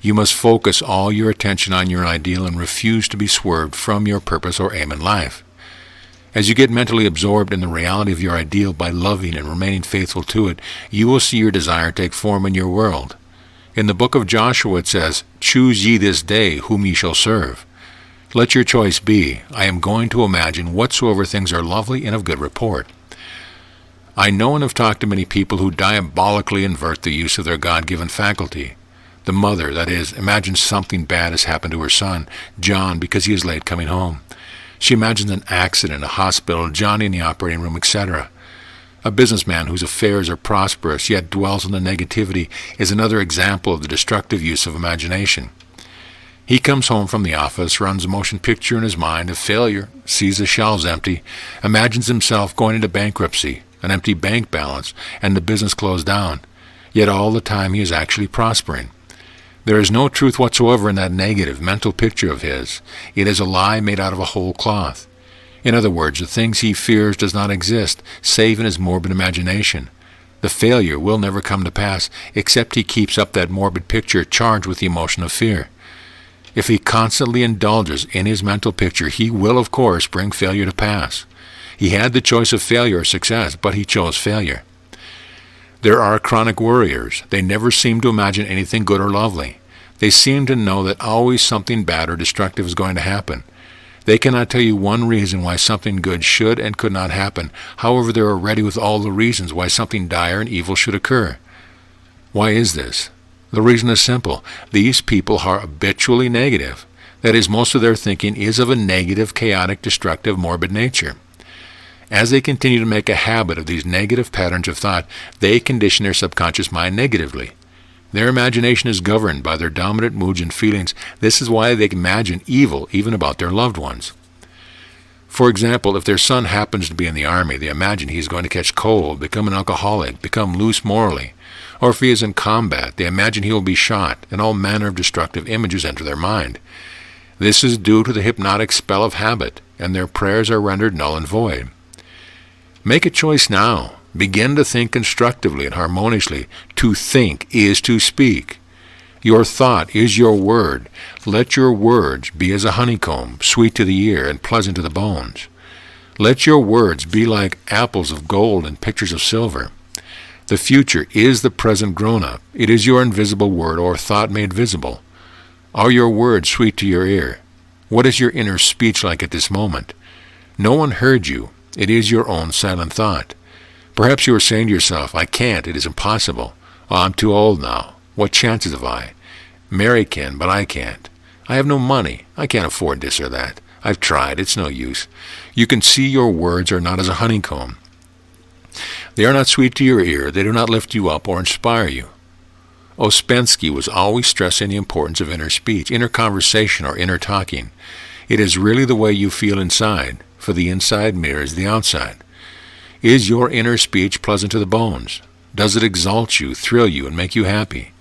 You must focus all your attention on your ideal and refuse to be swerved from your purpose or aim in life. As you get mentally absorbed in the reality of your ideal by loving and remaining faithful to it, you will see your desire take form in your world. In the book of Joshua it says, "Choose ye this day whom ye shall serve." Let your choice be, I am going to imagine whatsoever things are lovely and of good report. I know and have talked to many people who diabolically invert the use of their God-given faculty. The mother, that is, imagines something bad has happened to her son, John, because he is late coming home. She imagines an accident, a hospital, Johnny in the operating room, etc. A businessman whose affairs are prosperous yet dwells on the negativity is another example of the destructive use of imagination. He comes home from the office, runs a motion picture in his mind of failure, sees the shelves empty, imagines himself going into bankruptcy, an empty bank balance, and the business closed down. Yet all the time he is actually prospering. There is no truth whatsoever in that negative mental picture of his. It is a lie made out of a whole cloth. In other words, the things he fears does not exist, save in his morbid imagination. The failure will never come to pass, except he keeps up that morbid picture charged with the emotion of fear. If he constantly indulges in his mental picture, he will, of course, bring failure to pass. He had the choice of failure or success, but he chose failure. There are chronic worriers. They never seem to imagine anything good or lovely. They seem to know that always something bad or destructive is going to happen. They cannot tell you one reason why something good should and could not happen. However, they are ready with all the reasons why something dire and evil should occur. Why is this? The reason is simple. These people are habitually negative. That is, most of their thinking is of a negative, chaotic, destructive, morbid nature. As they continue to make a habit of these negative patterns of thought, they condition their subconscious mind negatively. Their imagination is governed by their dominant moods and feelings. This is why they imagine evil even about their loved ones. For example, if their son happens to be in the army, they imagine he is going to catch cold, become an alcoholic, become loose morally. Or if he is in combat, they imagine he will be shot, and all manner of destructive images enter their mind. This is due to the hypnotic spell of habit, and their prayers are rendered null and void. Make a choice now. Begin to think constructively and harmoniously. To think is to speak. Your thought is your word. Let your words be as a honeycomb, sweet to the ear and pleasant to the bones. Let your words be like apples of gold and pictures of silver. The future is the present grown up. It is your invisible word or thought made visible. Are your words sweet to your ear? What is your inner speech like at this moment? No one heard you. It is your own silent thought. Perhaps you are saying to yourself, I can't, it is impossible. Oh, I'm too old now. What chances have I? Mary can, but I can't. I have no money. I can't afford this or that. I've tried. It's no use. You can see your words are not as a honeycomb. They are not sweet to your ear. They do not lift you up or inspire you. Ouspensky was always stressing the importance of inner speech, inner conversation, or inner talking. It is really the way you feel inside, for the inside mirrors the outside. Is your inner speech pleasant to the bones? Does it exalt you, thrill you, and make you happy?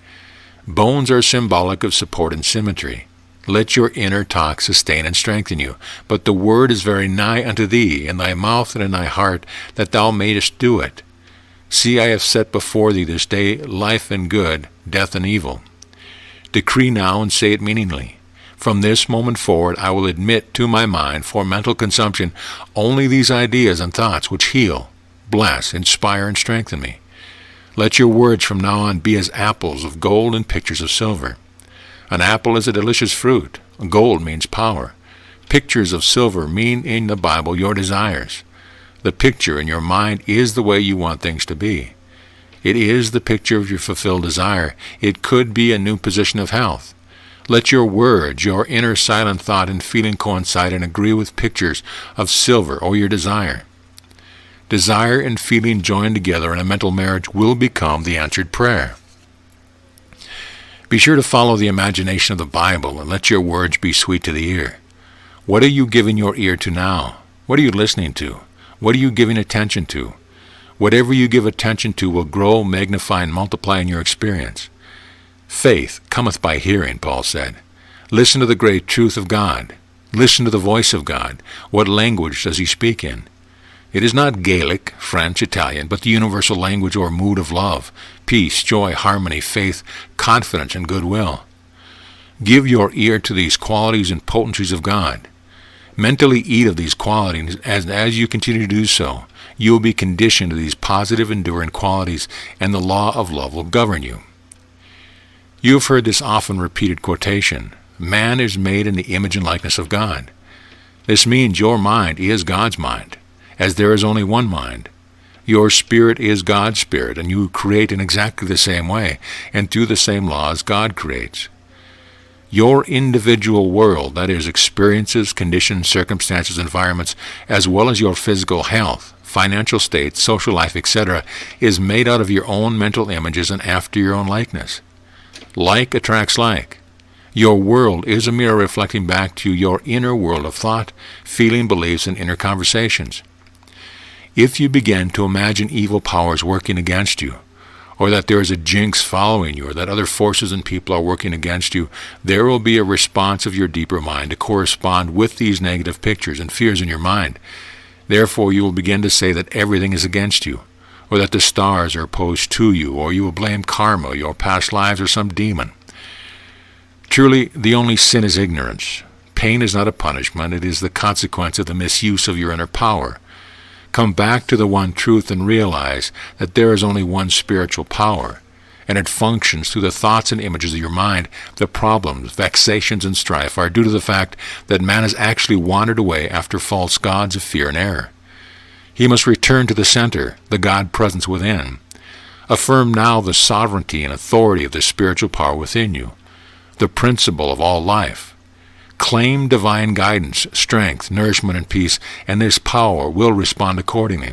Bones are symbolic of support and symmetry. Let your inner talk sustain and strengthen you. But the word is very nigh unto thee, in thy mouth and in thy heart, that thou mayest do it. See, I have set before thee this day life and good, death and evil. Decree now and say it meaningly. From this moment forward I will admit to my mind for mental consumption only these ideas and thoughts which heal, bless, inspire, and strengthen me. Let your words from now on be as apples of gold and pictures of silver. An apple is a delicious fruit. Gold means power. Pictures of silver mean in the Bible your desires. The picture in your mind is the way you want things to be. It is the picture of your fulfilled desire. It could be a new position of health. Let your words, your inner silent thought and feeling coincide and agree with pictures of silver or your desire. Desire and feeling joined together in a mental marriage will become the answered prayer. Be sure to follow the imagination of the Bible and let your words be sweet to the ear. What are you giving your ear to now? What are you listening to? What are you giving attention to? Whatever you give attention to will grow, magnify, and multiply in your experience. Faith cometh by hearing, Paul said. Listen to the great truth of God. Listen to the voice of God. What language does he speak in? It is not Gaelic, French, Italian, but the universal language or mood of love, peace, joy, harmony, faith, confidence, and goodwill. Give your ear to these qualities and potencies of God. Mentally eat of these qualities, and as you continue to do so, you will be conditioned to these positive, enduring qualities, and the law of love will govern you. You have heard this often repeated quotation, man is made in the image and likeness of God. This means your mind is God's mind, as there is only one mind. Your spirit is God's spirit, and you create in exactly the same way, and through the same laws God creates. Your individual world, that is, experiences, conditions, circumstances, environments, as well as your physical health, financial state, social life, etc., is made out of your own mental images and after your own likeness. Like attracts like. Your world is a mirror reflecting back to you your inner world of thought, feeling, beliefs, and inner conversations. If you begin to imagine evil powers working against you, or that there is a jinx following you, or that other forces and people are working against you, there will be a response of your deeper mind to correspond with these negative pictures and fears in your mind. Therefore, you will begin to say that everything is against you, or that the stars are opposed to you, or you will blame karma, your past lives, or some demon. Truly, the only sin is ignorance. Pain is not a punishment, it is the consequence of the misuse of your inner power. Come back to the one truth and realize that there is only one spiritual power, and it functions through the thoughts and images of your mind. The problems, vexations, and strife are due to the fact that man has actually wandered away after false gods of fear and error. He must return to the center, the God presence within. Affirm now the sovereignty and authority of the spiritual power within you, the principle of all life. Claim divine guidance, strength, nourishment, and peace, and this power will respond accordingly.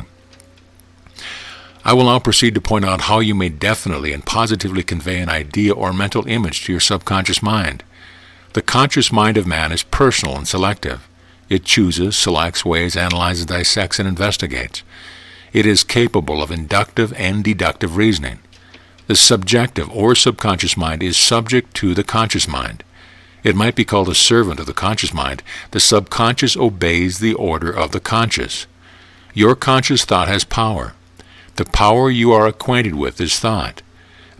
I will now proceed to point out how you may definitely and positively convey an idea or mental image to your subconscious mind. The conscious mind of man is personal and selective. It chooses, selects, weighs, analyzes, dissects, and investigates. It is capable of inductive and deductive reasoning. The subjective or subconscious mind is subject to the conscious mind. It might be called a servant of the conscious mind. The subconscious obeys the order of the conscious. Your conscious thought has power. The power you are acquainted with is thought.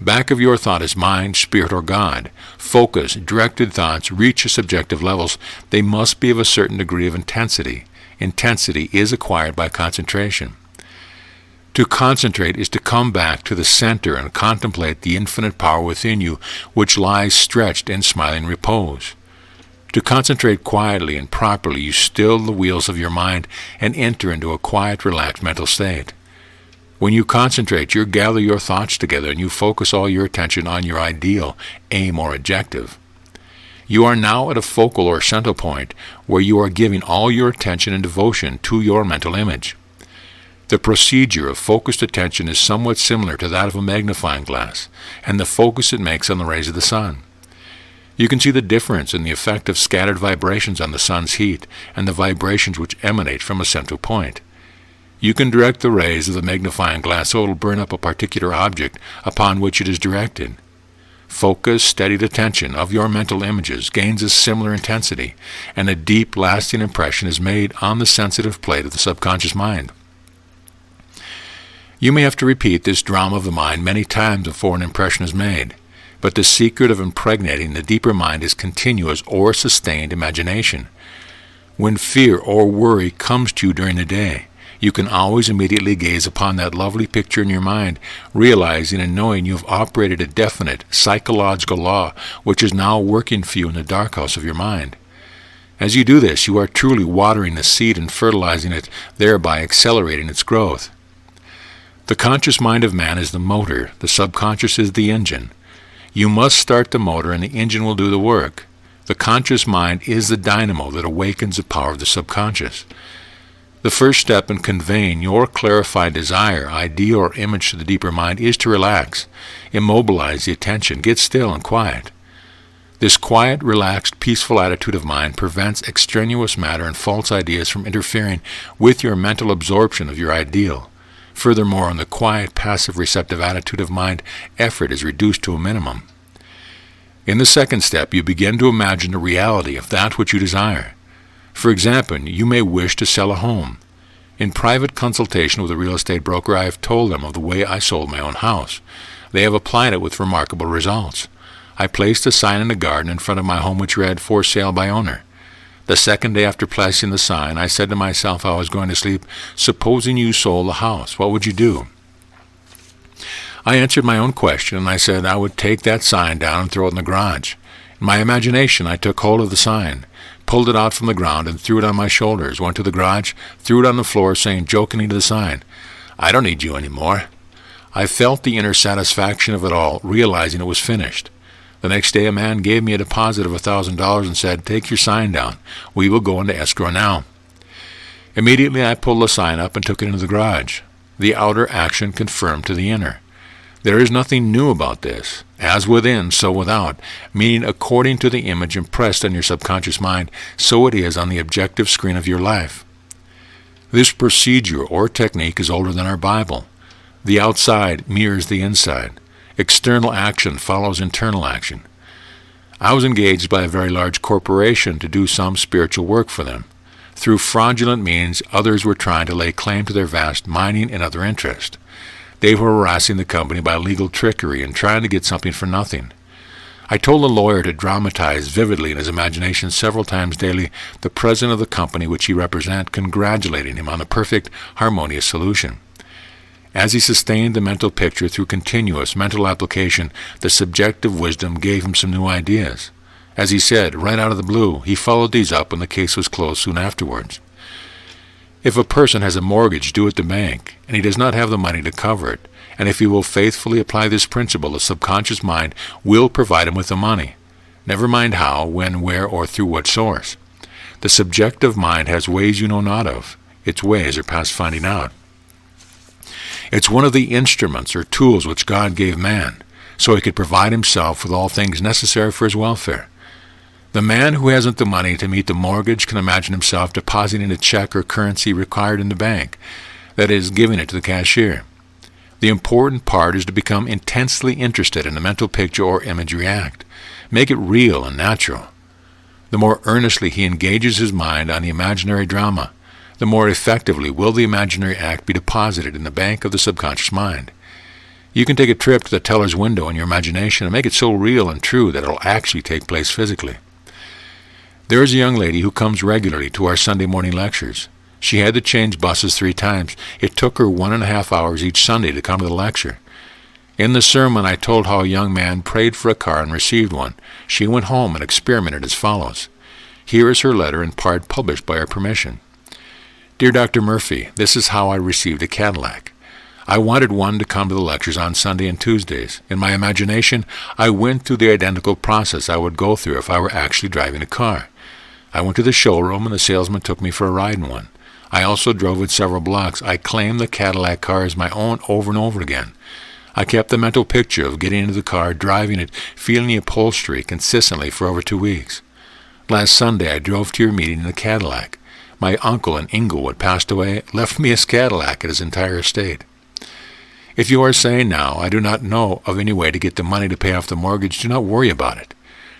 Back of your thought is mind, spirit, or God. Focus, directed thoughts reach subjective levels. They must be of a certain degree of intensity. Intensity is acquired by concentration. To concentrate is to come back to the center and contemplate the infinite power within you, which lies stretched in smiling repose. To concentrate quietly and properly, you still the wheels of your mind and enter into a quiet, relaxed mental state. When you concentrate, you gather your thoughts together and you focus all your attention on your ideal, aim, or objective. You are now at a focal or central point where you are giving all your attention and devotion to your mental image. The procedure of focused attention is somewhat similar to that of a magnifying glass, and the focus it makes on the rays of the sun. You can see the difference in the effect of scattered vibrations on the sun's heat and the vibrations which emanate from a central point. You can direct the rays of the magnifying glass so it will burn up a particular object upon which it is directed. Focused, steadied attention of your mental images gains a similar intensity, and a deep, lasting impression is made on the sensitive plate of the subconscious mind. You may have to repeat this drama of the mind many times before an impression is made, but the secret of impregnating the deeper mind is continuous or sustained imagination. When fear or worry comes to you during the day, you can always immediately gaze upon that lovely picture in your mind, realizing and knowing you have operated a definite psychological law which is now working for you in the dark house of your mind. As you do this, you are truly watering the seed and fertilizing it, thereby accelerating its growth. The conscious mind of man is the motor, the subconscious is the engine. You must start the motor and the engine will do the work. The conscious mind is the dynamo that awakens the power of the subconscious. The first step in conveying your clarified desire, idea, or image to the deeper mind is to relax, immobilize the attention, get still and quiet. This quiet, relaxed, peaceful attitude of mind prevents extraneous matter and false ideas from interfering with your mental absorption of your ideal. Furthermore, in the quiet, passive, receptive attitude of mind, effort is reduced to a minimum. In the second step, you begin to imagine the reality of that which you desire. For example, you may wish to sell a home. In private consultation with a real estate broker, I have told them of the way I sold my own house. They have applied it with remarkable results. I placed a sign in the garden in front of my home which read, "For sale by owner." The second day after placing the sign, I said to myself I was going to sleep, "Supposing you sold the house, what would you do?" I answered my own question, and I said I would take that sign down and throw it in the garage. In my imagination, I took hold of the sign, pulled it out from the ground, and threw it on my shoulders, went to the garage, threw it on the floor, saying jokingly to the sign, "I don't need you anymore." I felt the inner satisfaction of it all, realizing it was finished. The next day a man gave me a deposit of $1,000 and said, "Take your sign down. We will go into escrow now." Immediately I pulled the sign up and took it into the garage. The outer action confirmed to the inner. There is nothing new about this. As within, so without, meaning according to the image impressed on your subconscious mind, so it is on the objective screen of your life. This procedure or technique is older than our Bible. The outside mirrors the inside. External action follows internal action. I was engaged by a very large corporation to do some spiritual work for them. Through fraudulent means, others were trying to lay claim to their vast mining and other interest. They were harassing the company by legal trickery and trying to get something for nothing. I told the lawyer to dramatize vividly in his imagination several times daily the president of the company which he represented, congratulating him on the perfect, harmonious solution. As he sustained the mental picture through continuous mental application, the subjective wisdom gave him some new ideas. As he said, right out of the blue, he followed these up when the case was closed soon afterwards. If a person has a mortgage due at the bank, and he does not have the money to cover it, and if he will faithfully apply this principle, the subconscious mind will provide him with the money. Never mind how, when, where, or through what source. The subjective mind has ways you know not of. Its ways are past finding out. It's one of the instruments or tools which God gave man, so he could provide himself with all things necessary for his welfare. The man who hasn't the money to meet the mortgage can imagine himself depositing a check or currency required in the bank, that is, giving it to the cashier. The important part is to become intensely interested in the mental picture or imagery act. Make it real and natural. The more earnestly he engages his mind on the imaginary drama, the more effectively will the imaginary act be deposited in the bank of the subconscious mind. You can take a trip to the teller's window in your imagination and make it so real and true that it will actually take place physically. There is a young lady who comes regularly to our Sunday morning lectures. She had to change buses 3 times. It took her 1.5 hours each Sunday to come to the lecture. In the sermon, I told how a young man prayed for a car and received one. She went home and experimented as follows. Here is her letter, in part published by her permission. Dear Dr. Murphy, this is how I received a Cadillac. I wanted one to come to the lectures on Sunday and Tuesdays. In my imagination, I went through the identical process I would go through if I were actually driving a car. I went to the showroom and the salesman took me for a ride in one. I also drove it several blocks. I claimed the Cadillac car as my own over and over again. I kept the mental picture of getting into the car, driving it, feeling the upholstery consistently for over 2 weeks. Last Sunday I drove to your meeting in a Cadillac. My uncle in Inglewood passed away, left me his Cadillac and his entire estate. If you are saying now, I do not know of any way to get the money to pay off the mortgage, do not worry about it.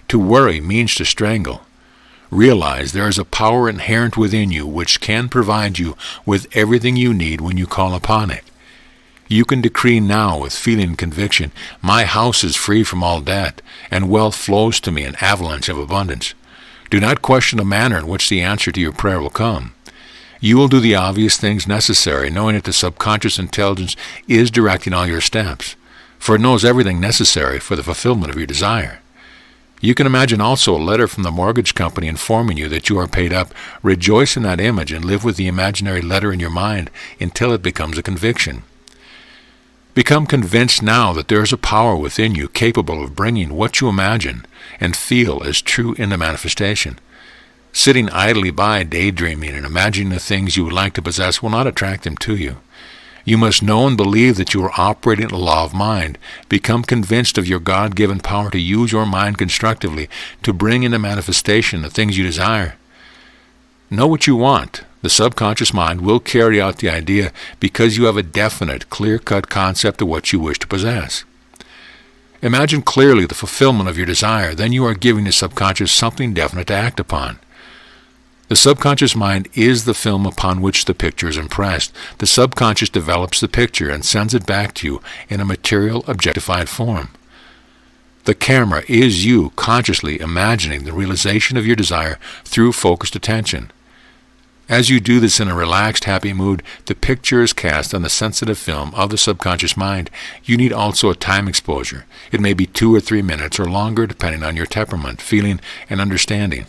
To worry means to strangle. Realize there is a power inherent within you which can provide you with everything you need when you call upon it. You can decree now with feeling and conviction, my house is free from all debt, and wealth flows to me in avalanche of abundance. Do not question the manner in which the answer to your prayer will come. You will do the obvious things necessary, knowing that the subconscious intelligence is directing all your steps, for it knows everything necessary for the fulfillment of your desire. You can imagine also a letter from the mortgage company informing you that you are paid up. Rejoice in that image and live with the imaginary letter in your mind until it becomes a conviction. Become convinced now that there is a power within you capable of bringing what you imagine and feel as true into manifestation. Sitting idly by, daydreaming and imagining the things you would like to possess will not attract them to you. You must know and believe that you are operating in the law of mind. Become convinced of your God-given power to use your mind constructively to bring into manifestation the things you desire. Know what you want. The subconscious mind will carry out the idea because you have a definite, clear-cut concept of what you wish to possess. Imagine clearly the fulfillment of your desire. Then you are giving the subconscious something definite to act upon. The subconscious mind is the film upon which the picture is impressed. The subconscious develops the picture and sends it back to you in a material, objectified form. The camera is you consciously imagining the realization of your desire through focused attention. As you do this in a relaxed, happy mood, the picture is cast on the sensitive film of the subconscious mind. You need also a time exposure. It may be 2 or 3 minutes or longer depending on your temperament, feeling, and understanding.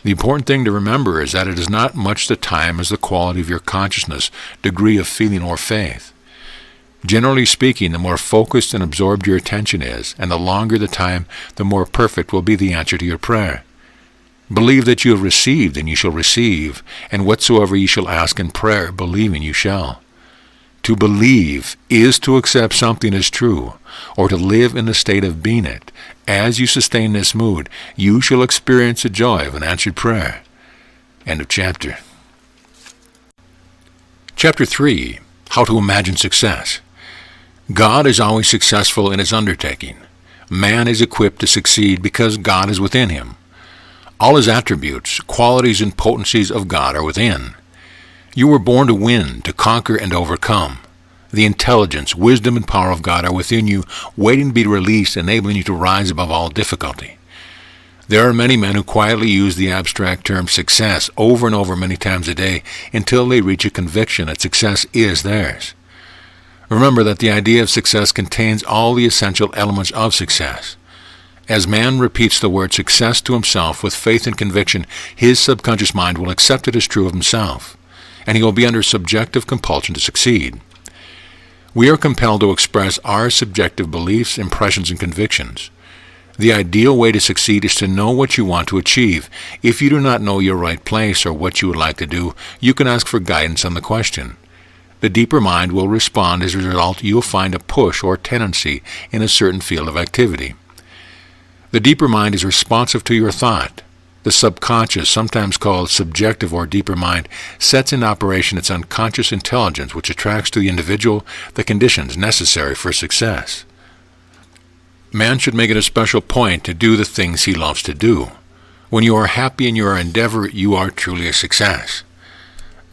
The important thing to remember is that it is not much the time as the quality of your consciousness, degree of feeling, or faith. Generally speaking, the more focused and absorbed your attention is, and the longer the time, the more perfect will be the answer to your prayer. Believe that you have received, and you shall receive, and whatsoever ye shall ask in prayer, believing you shall. To believe is to accept something as true, or to live in the state of being it. As you sustain this mood, you shall experience the joy of an answered prayer. End of chapter. Chapter 3. How to Imagine Success. God is always successful in his undertaking. Man is equipped to succeed because God is within him. All his attributes, qualities, and potencies of God are within. You were born to win, to conquer, and overcome. The intelligence, wisdom, and power of God are within you, waiting to be released, enabling you to rise above all difficulty. There are many men who quietly use the abstract term success over and over many times a day until they reach a conviction that success is theirs. Remember that the idea of success contains all the essential elements of success. As man repeats the word success to himself with faith and conviction, his subconscious mind will accept it as true of himself, and he will be under subjective compulsion to succeed. We are compelled to express our subjective beliefs, impressions, and convictions. The ideal way to succeed is to know what you want to achieve. If you do not know your right place or what you would like to do, you can ask for guidance on the question. The deeper mind will respond. As a result, you will find a push or tendency in a certain field of activity. The deeper mind is responsive to your thought. The subconscious, sometimes called subjective or deeper mind, sets in operation its unconscious intelligence, which attracts to the individual the conditions necessary for success. Man should make it a special point to do the things he loves to do. When you are happy in your endeavor, you are truly a success.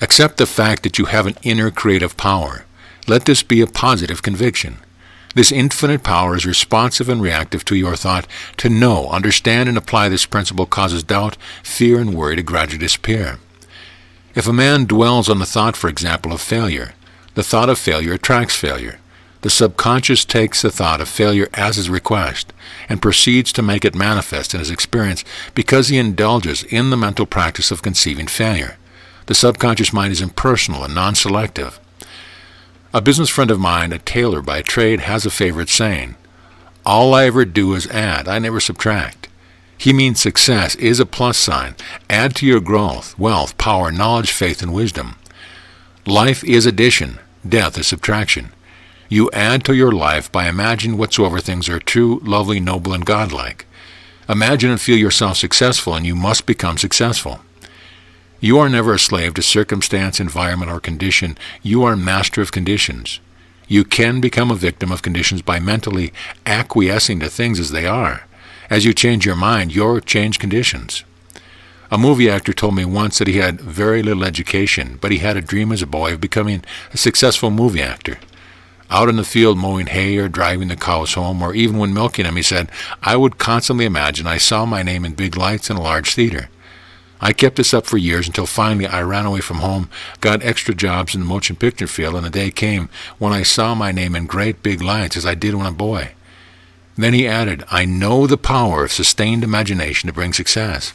Accept the fact that you have an inner creative power. Let this be a positive conviction. This infinite power is responsive and reactive to your thought. To know, understand, and apply this principle causes doubt, fear, and worry to gradually disappear. If a man dwells on the thought, for example, of failure, the thought of failure attracts failure. The subconscious takes the thought of failure as his request and proceeds to make it manifest in his experience because he indulges in the mental practice of conceiving failure. The subconscious mind is impersonal and non-selective. A business friend of mine, a tailor by trade, has a favorite saying, "All I ever do is add, I never subtract." He means success is a plus sign. Add to your growth, wealth, power, knowledge, faith, and wisdom. Life is addition, death is subtraction. You add to your life by imagining whatsoever things are true, lovely, noble, and godlike. Imagine and feel yourself successful, and you must become successful. You are never a slave to circumstance, environment, or condition. You are master of conditions. You can become a victim of conditions by mentally acquiescing to things as they are. As you change your mind, you'll change conditions. A movie actor told me once that he had very little education, but he had a dream as a boy of becoming a successful movie actor. Out in the field mowing hay or driving the cows home, or even when milking them, he said, "I would constantly imagine I saw my name in big lights in a large theater." I kept this up for years until finally I ran away from home, got extra jobs in the motion picture field, and the day came when I saw my name in great big lights as I did when a boy. Then he added, "I know the power of sustained imagination to bring success."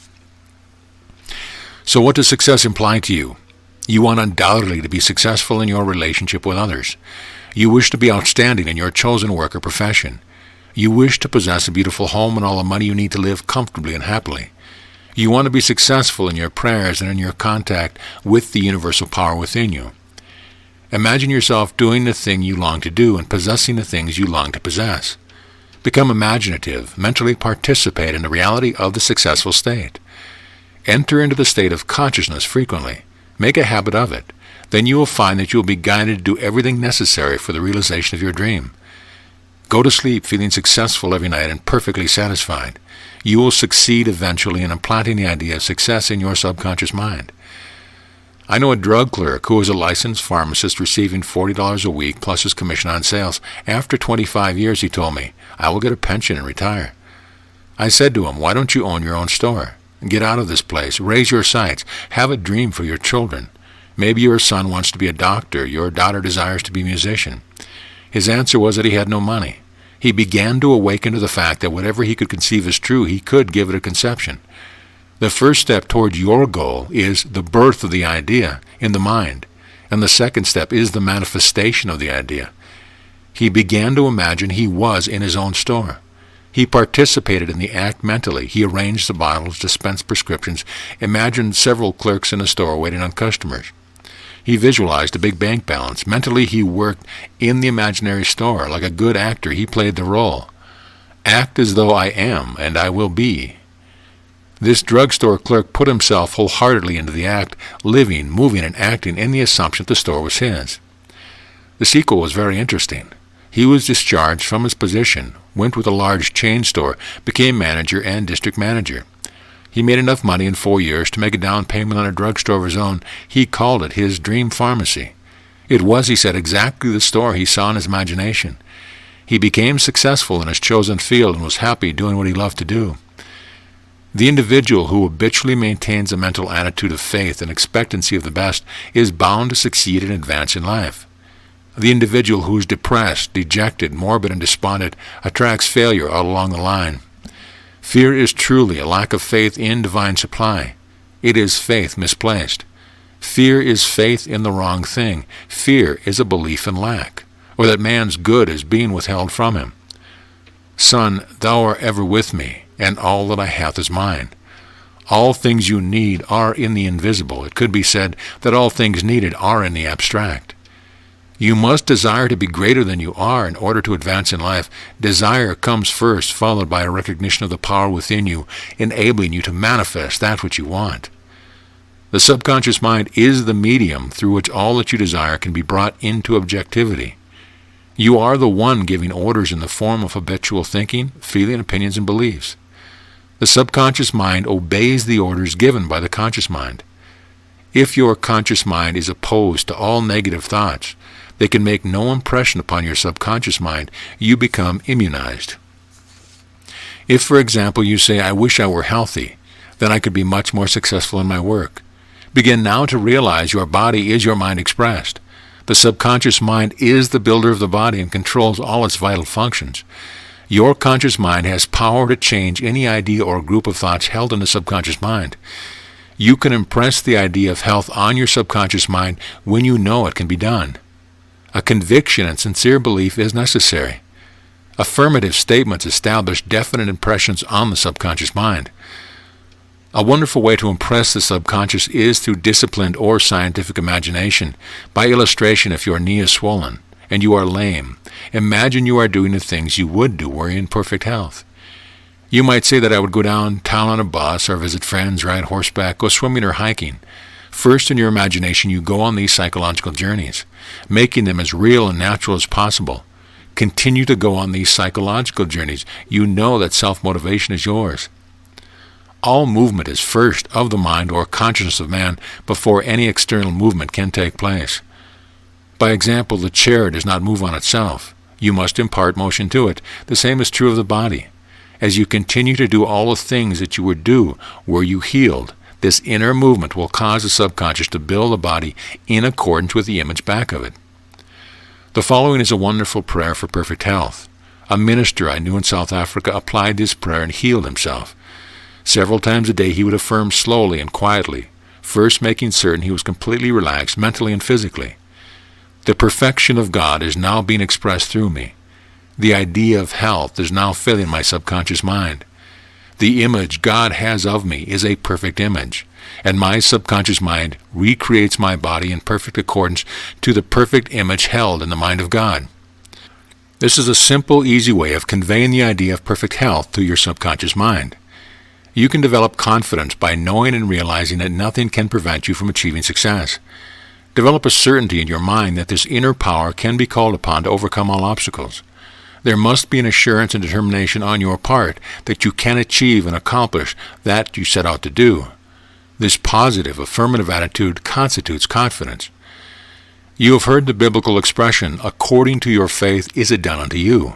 So what does success imply to you? You want undoubtedly to be successful in your relationship with others. You wish to be outstanding in your chosen work or profession. You wish to possess a beautiful home and all the money you need to live comfortably and happily. You want to be successful in your prayers and in your contact with the universal power within you. Imagine yourself doing the thing you long to do and possessing the things you long to possess. Become imaginative, mentally participate in the reality of the successful state. Enter into the state of consciousness frequently. Make a habit of it. Then you will find that you will be guided to do everything necessary for the realization of your dream. Go to sleep feeling successful every night and perfectly satisfied. You will succeed eventually in implanting the idea of success in your subconscious mind. I know a drug clerk who is a licensed pharmacist receiving $40 a week plus his commission on sales. After 25 years, he told me, "I will get a pension and retire." I said to him, "Why don't you own your own store? Get out of this place. Raise your sights. Have a dream for your children. Maybe your son wants to be a doctor. Your daughter desires to be a musician." His answer was that he had no money. He began to awaken to the fact that whatever he could conceive as true, he could give it a conception. The first step toward your goal is the birth of the idea in the mind, and the second step is the manifestation of the idea. He began to imagine he was in his own store. He participated in the act mentally. He arranged the bottles, dispensed prescriptions, imagined several clerks in the store waiting on customers. He visualized a big bank balance. Mentally, he worked in the imaginary store. Like a good actor, he played the role. Act as though I am, and I will be. This drugstore clerk put himself wholeheartedly into the act, living, moving, and acting in the assumption that the store was his. The sequel was very interesting. He was discharged from his position, went with a large chain store, became manager and district manager. He made enough money in 4 years to make a down payment on a drugstore of his own. He called it his dream pharmacy. It was, he said, exactly the store he saw in his imagination. He became successful in his chosen field and was happy doing what he loved to do. The individual who habitually maintains a mental attitude of faith and expectancy of the best is bound to succeed and advance in life. The individual who is depressed, dejected, morbid, and despondent attracts failure all along the line. Fear is truly a lack of faith in divine supply. It is faith misplaced. Fear is faith in the wrong thing. Fear is a belief in lack, or that man's good is being withheld from him. Son, thou art ever with me, and all that I hath is mine. All things you need are in the invisible. It could be said that all things needed are in the abstract. You must desire to be greater than you are in order to advance in life. Desire comes first, followed by a recognition of the power within you, enabling you to manifest that which you want. The subconscious mind is the medium through which all that you desire can be brought into objectivity. You are the one giving orders in the form of habitual thinking, feeling, opinions, and beliefs. The subconscious mind obeys the orders given by the conscious mind. If your conscious mind is opposed to all negative thoughts, they can make no impression upon your subconscious mind. You become immunized. If, for example, you say, I wish I were healthy, then I could be much more successful in my work. Begin now to realize your body is your mind expressed. The subconscious mind is the builder of the body and controls all its vital functions. Your conscious mind has power to change any idea or group of thoughts held in the subconscious mind. You can impress the idea of health on your subconscious mind when you know it can be done. A conviction and sincere belief is necessary. Affirmative statements establish definite impressions on the subconscious mind. A wonderful way to impress the subconscious is through disciplined or scientific imagination. By illustration, if your knee is swollen and you are lame, imagine you are doing the things you would do were you in perfect health. You might say that I would go downtown on a bus or visit friends, ride horseback, go swimming or hiking. First, in your imagination, you go on these psychological journeys, making them as real and natural as possible. Continue to go on these psychological journeys. You know that self-motivation is yours. All movement is first of the mind or consciousness of man before any external movement can take place. By example, the chair does not move on itself. You must impart motion to it. The same is true of the body. As you continue to do all the things that you would do were you healed, this inner movement will cause the subconscious to build the body in accordance with the image back of it. The following is a wonderful prayer for perfect health. A minister I knew in South Africa applied this prayer and healed himself. Several times a day he would affirm slowly and quietly, first making certain he was completely relaxed mentally and physically. The perfection of God is now being expressed through me. The idea of health is now filling my subconscious mind. The image God has of me is a perfect image, and my subconscious mind recreates my body in perfect accordance to the perfect image held in the mind of God. This is a simple, easy way of conveying the idea of perfect health to your subconscious mind. You can develop confidence by knowing and realizing that nothing can prevent you from achieving success. Develop a certainty in your mind that this inner power can be called upon to overcome all obstacles. There must be an assurance and determination on your part that you can achieve and accomplish that you set out to do. This positive, affirmative attitude constitutes confidence. You have heard the biblical expression, according to your faith is it done unto you.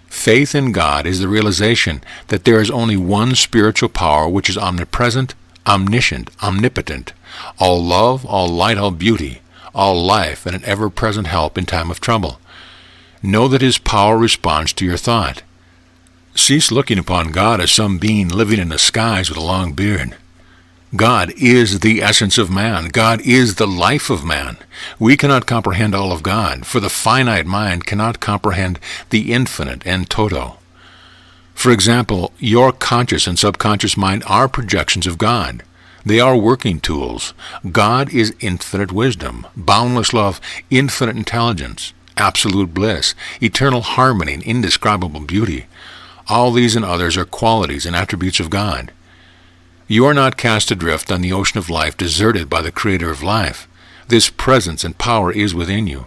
Faith in God is the realization that there is only one spiritual power which is omnipresent, omniscient, omnipotent, all love, all light, all beauty, all life, and an ever-present help in time of trouble. Know that his power responds to your thought. Cease looking upon God as some being living in the skies with a long beard. God is the essence of man. God is the life of man. We cannot comprehend all of God, for the finite mind cannot comprehend the infinite and toto. For example, your conscious and subconscious mind are projections of God. They are working tools. God is infinite wisdom, boundless love, infinite intelligence, absolute bliss, eternal harmony, and indescribable beauty. All these and others are qualities and attributes of God. You are not cast adrift on the ocean of life, deserted by the Creator of life. This presence and power is within you.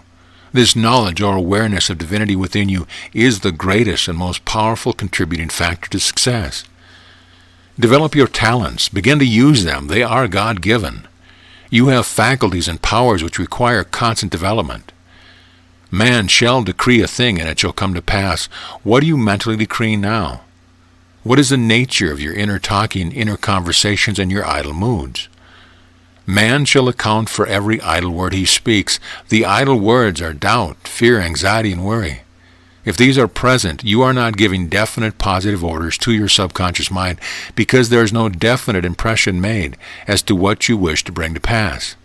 This knowledge or awareness of divinity within you is the greatest and most powerful contributing factor to success. Develop your talents. Begin to use them. They are God-given. You have faculties and powers which require constant development. Man shall decree a thing, and it shall come to pass. What are you mentally decreeing now? What is the nature of your inner talking, inner conversations, and your idle moods? Man shall account for every idle word he speaks. The idle words are doubt, fear, anxiety, and worry. If these are present, you are not giving definite positive orders to your subconscious mind because there is no definite impression made as to what you wish to bring to pass.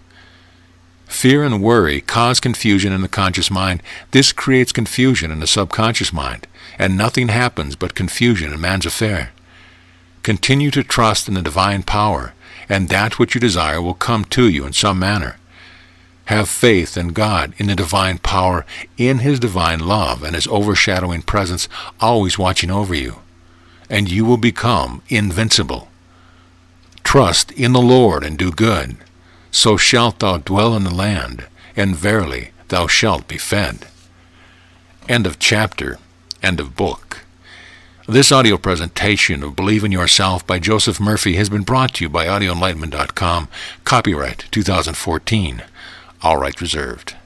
Fear and worry cause confusion in the conscious mind. This creates confusion in the subconscious mind, and nothing happens but confusion in man's affair. Continue to trust in the divine power, and that which you desire will come to you in some manner. Have faith in God, in the divine power, in His divine love, and His overshadowing presence always watching over you, and you will become invincible. Trust in the Lord and do good. So shalt thou dwell in the land, and verily thou shalt be fed. End of chapter. End of book. This audio presentation of Believe in Yourself by Joseph Murphy has been brought to you by AudioEnlightenment.com. Copyright 2014. All rights reserved.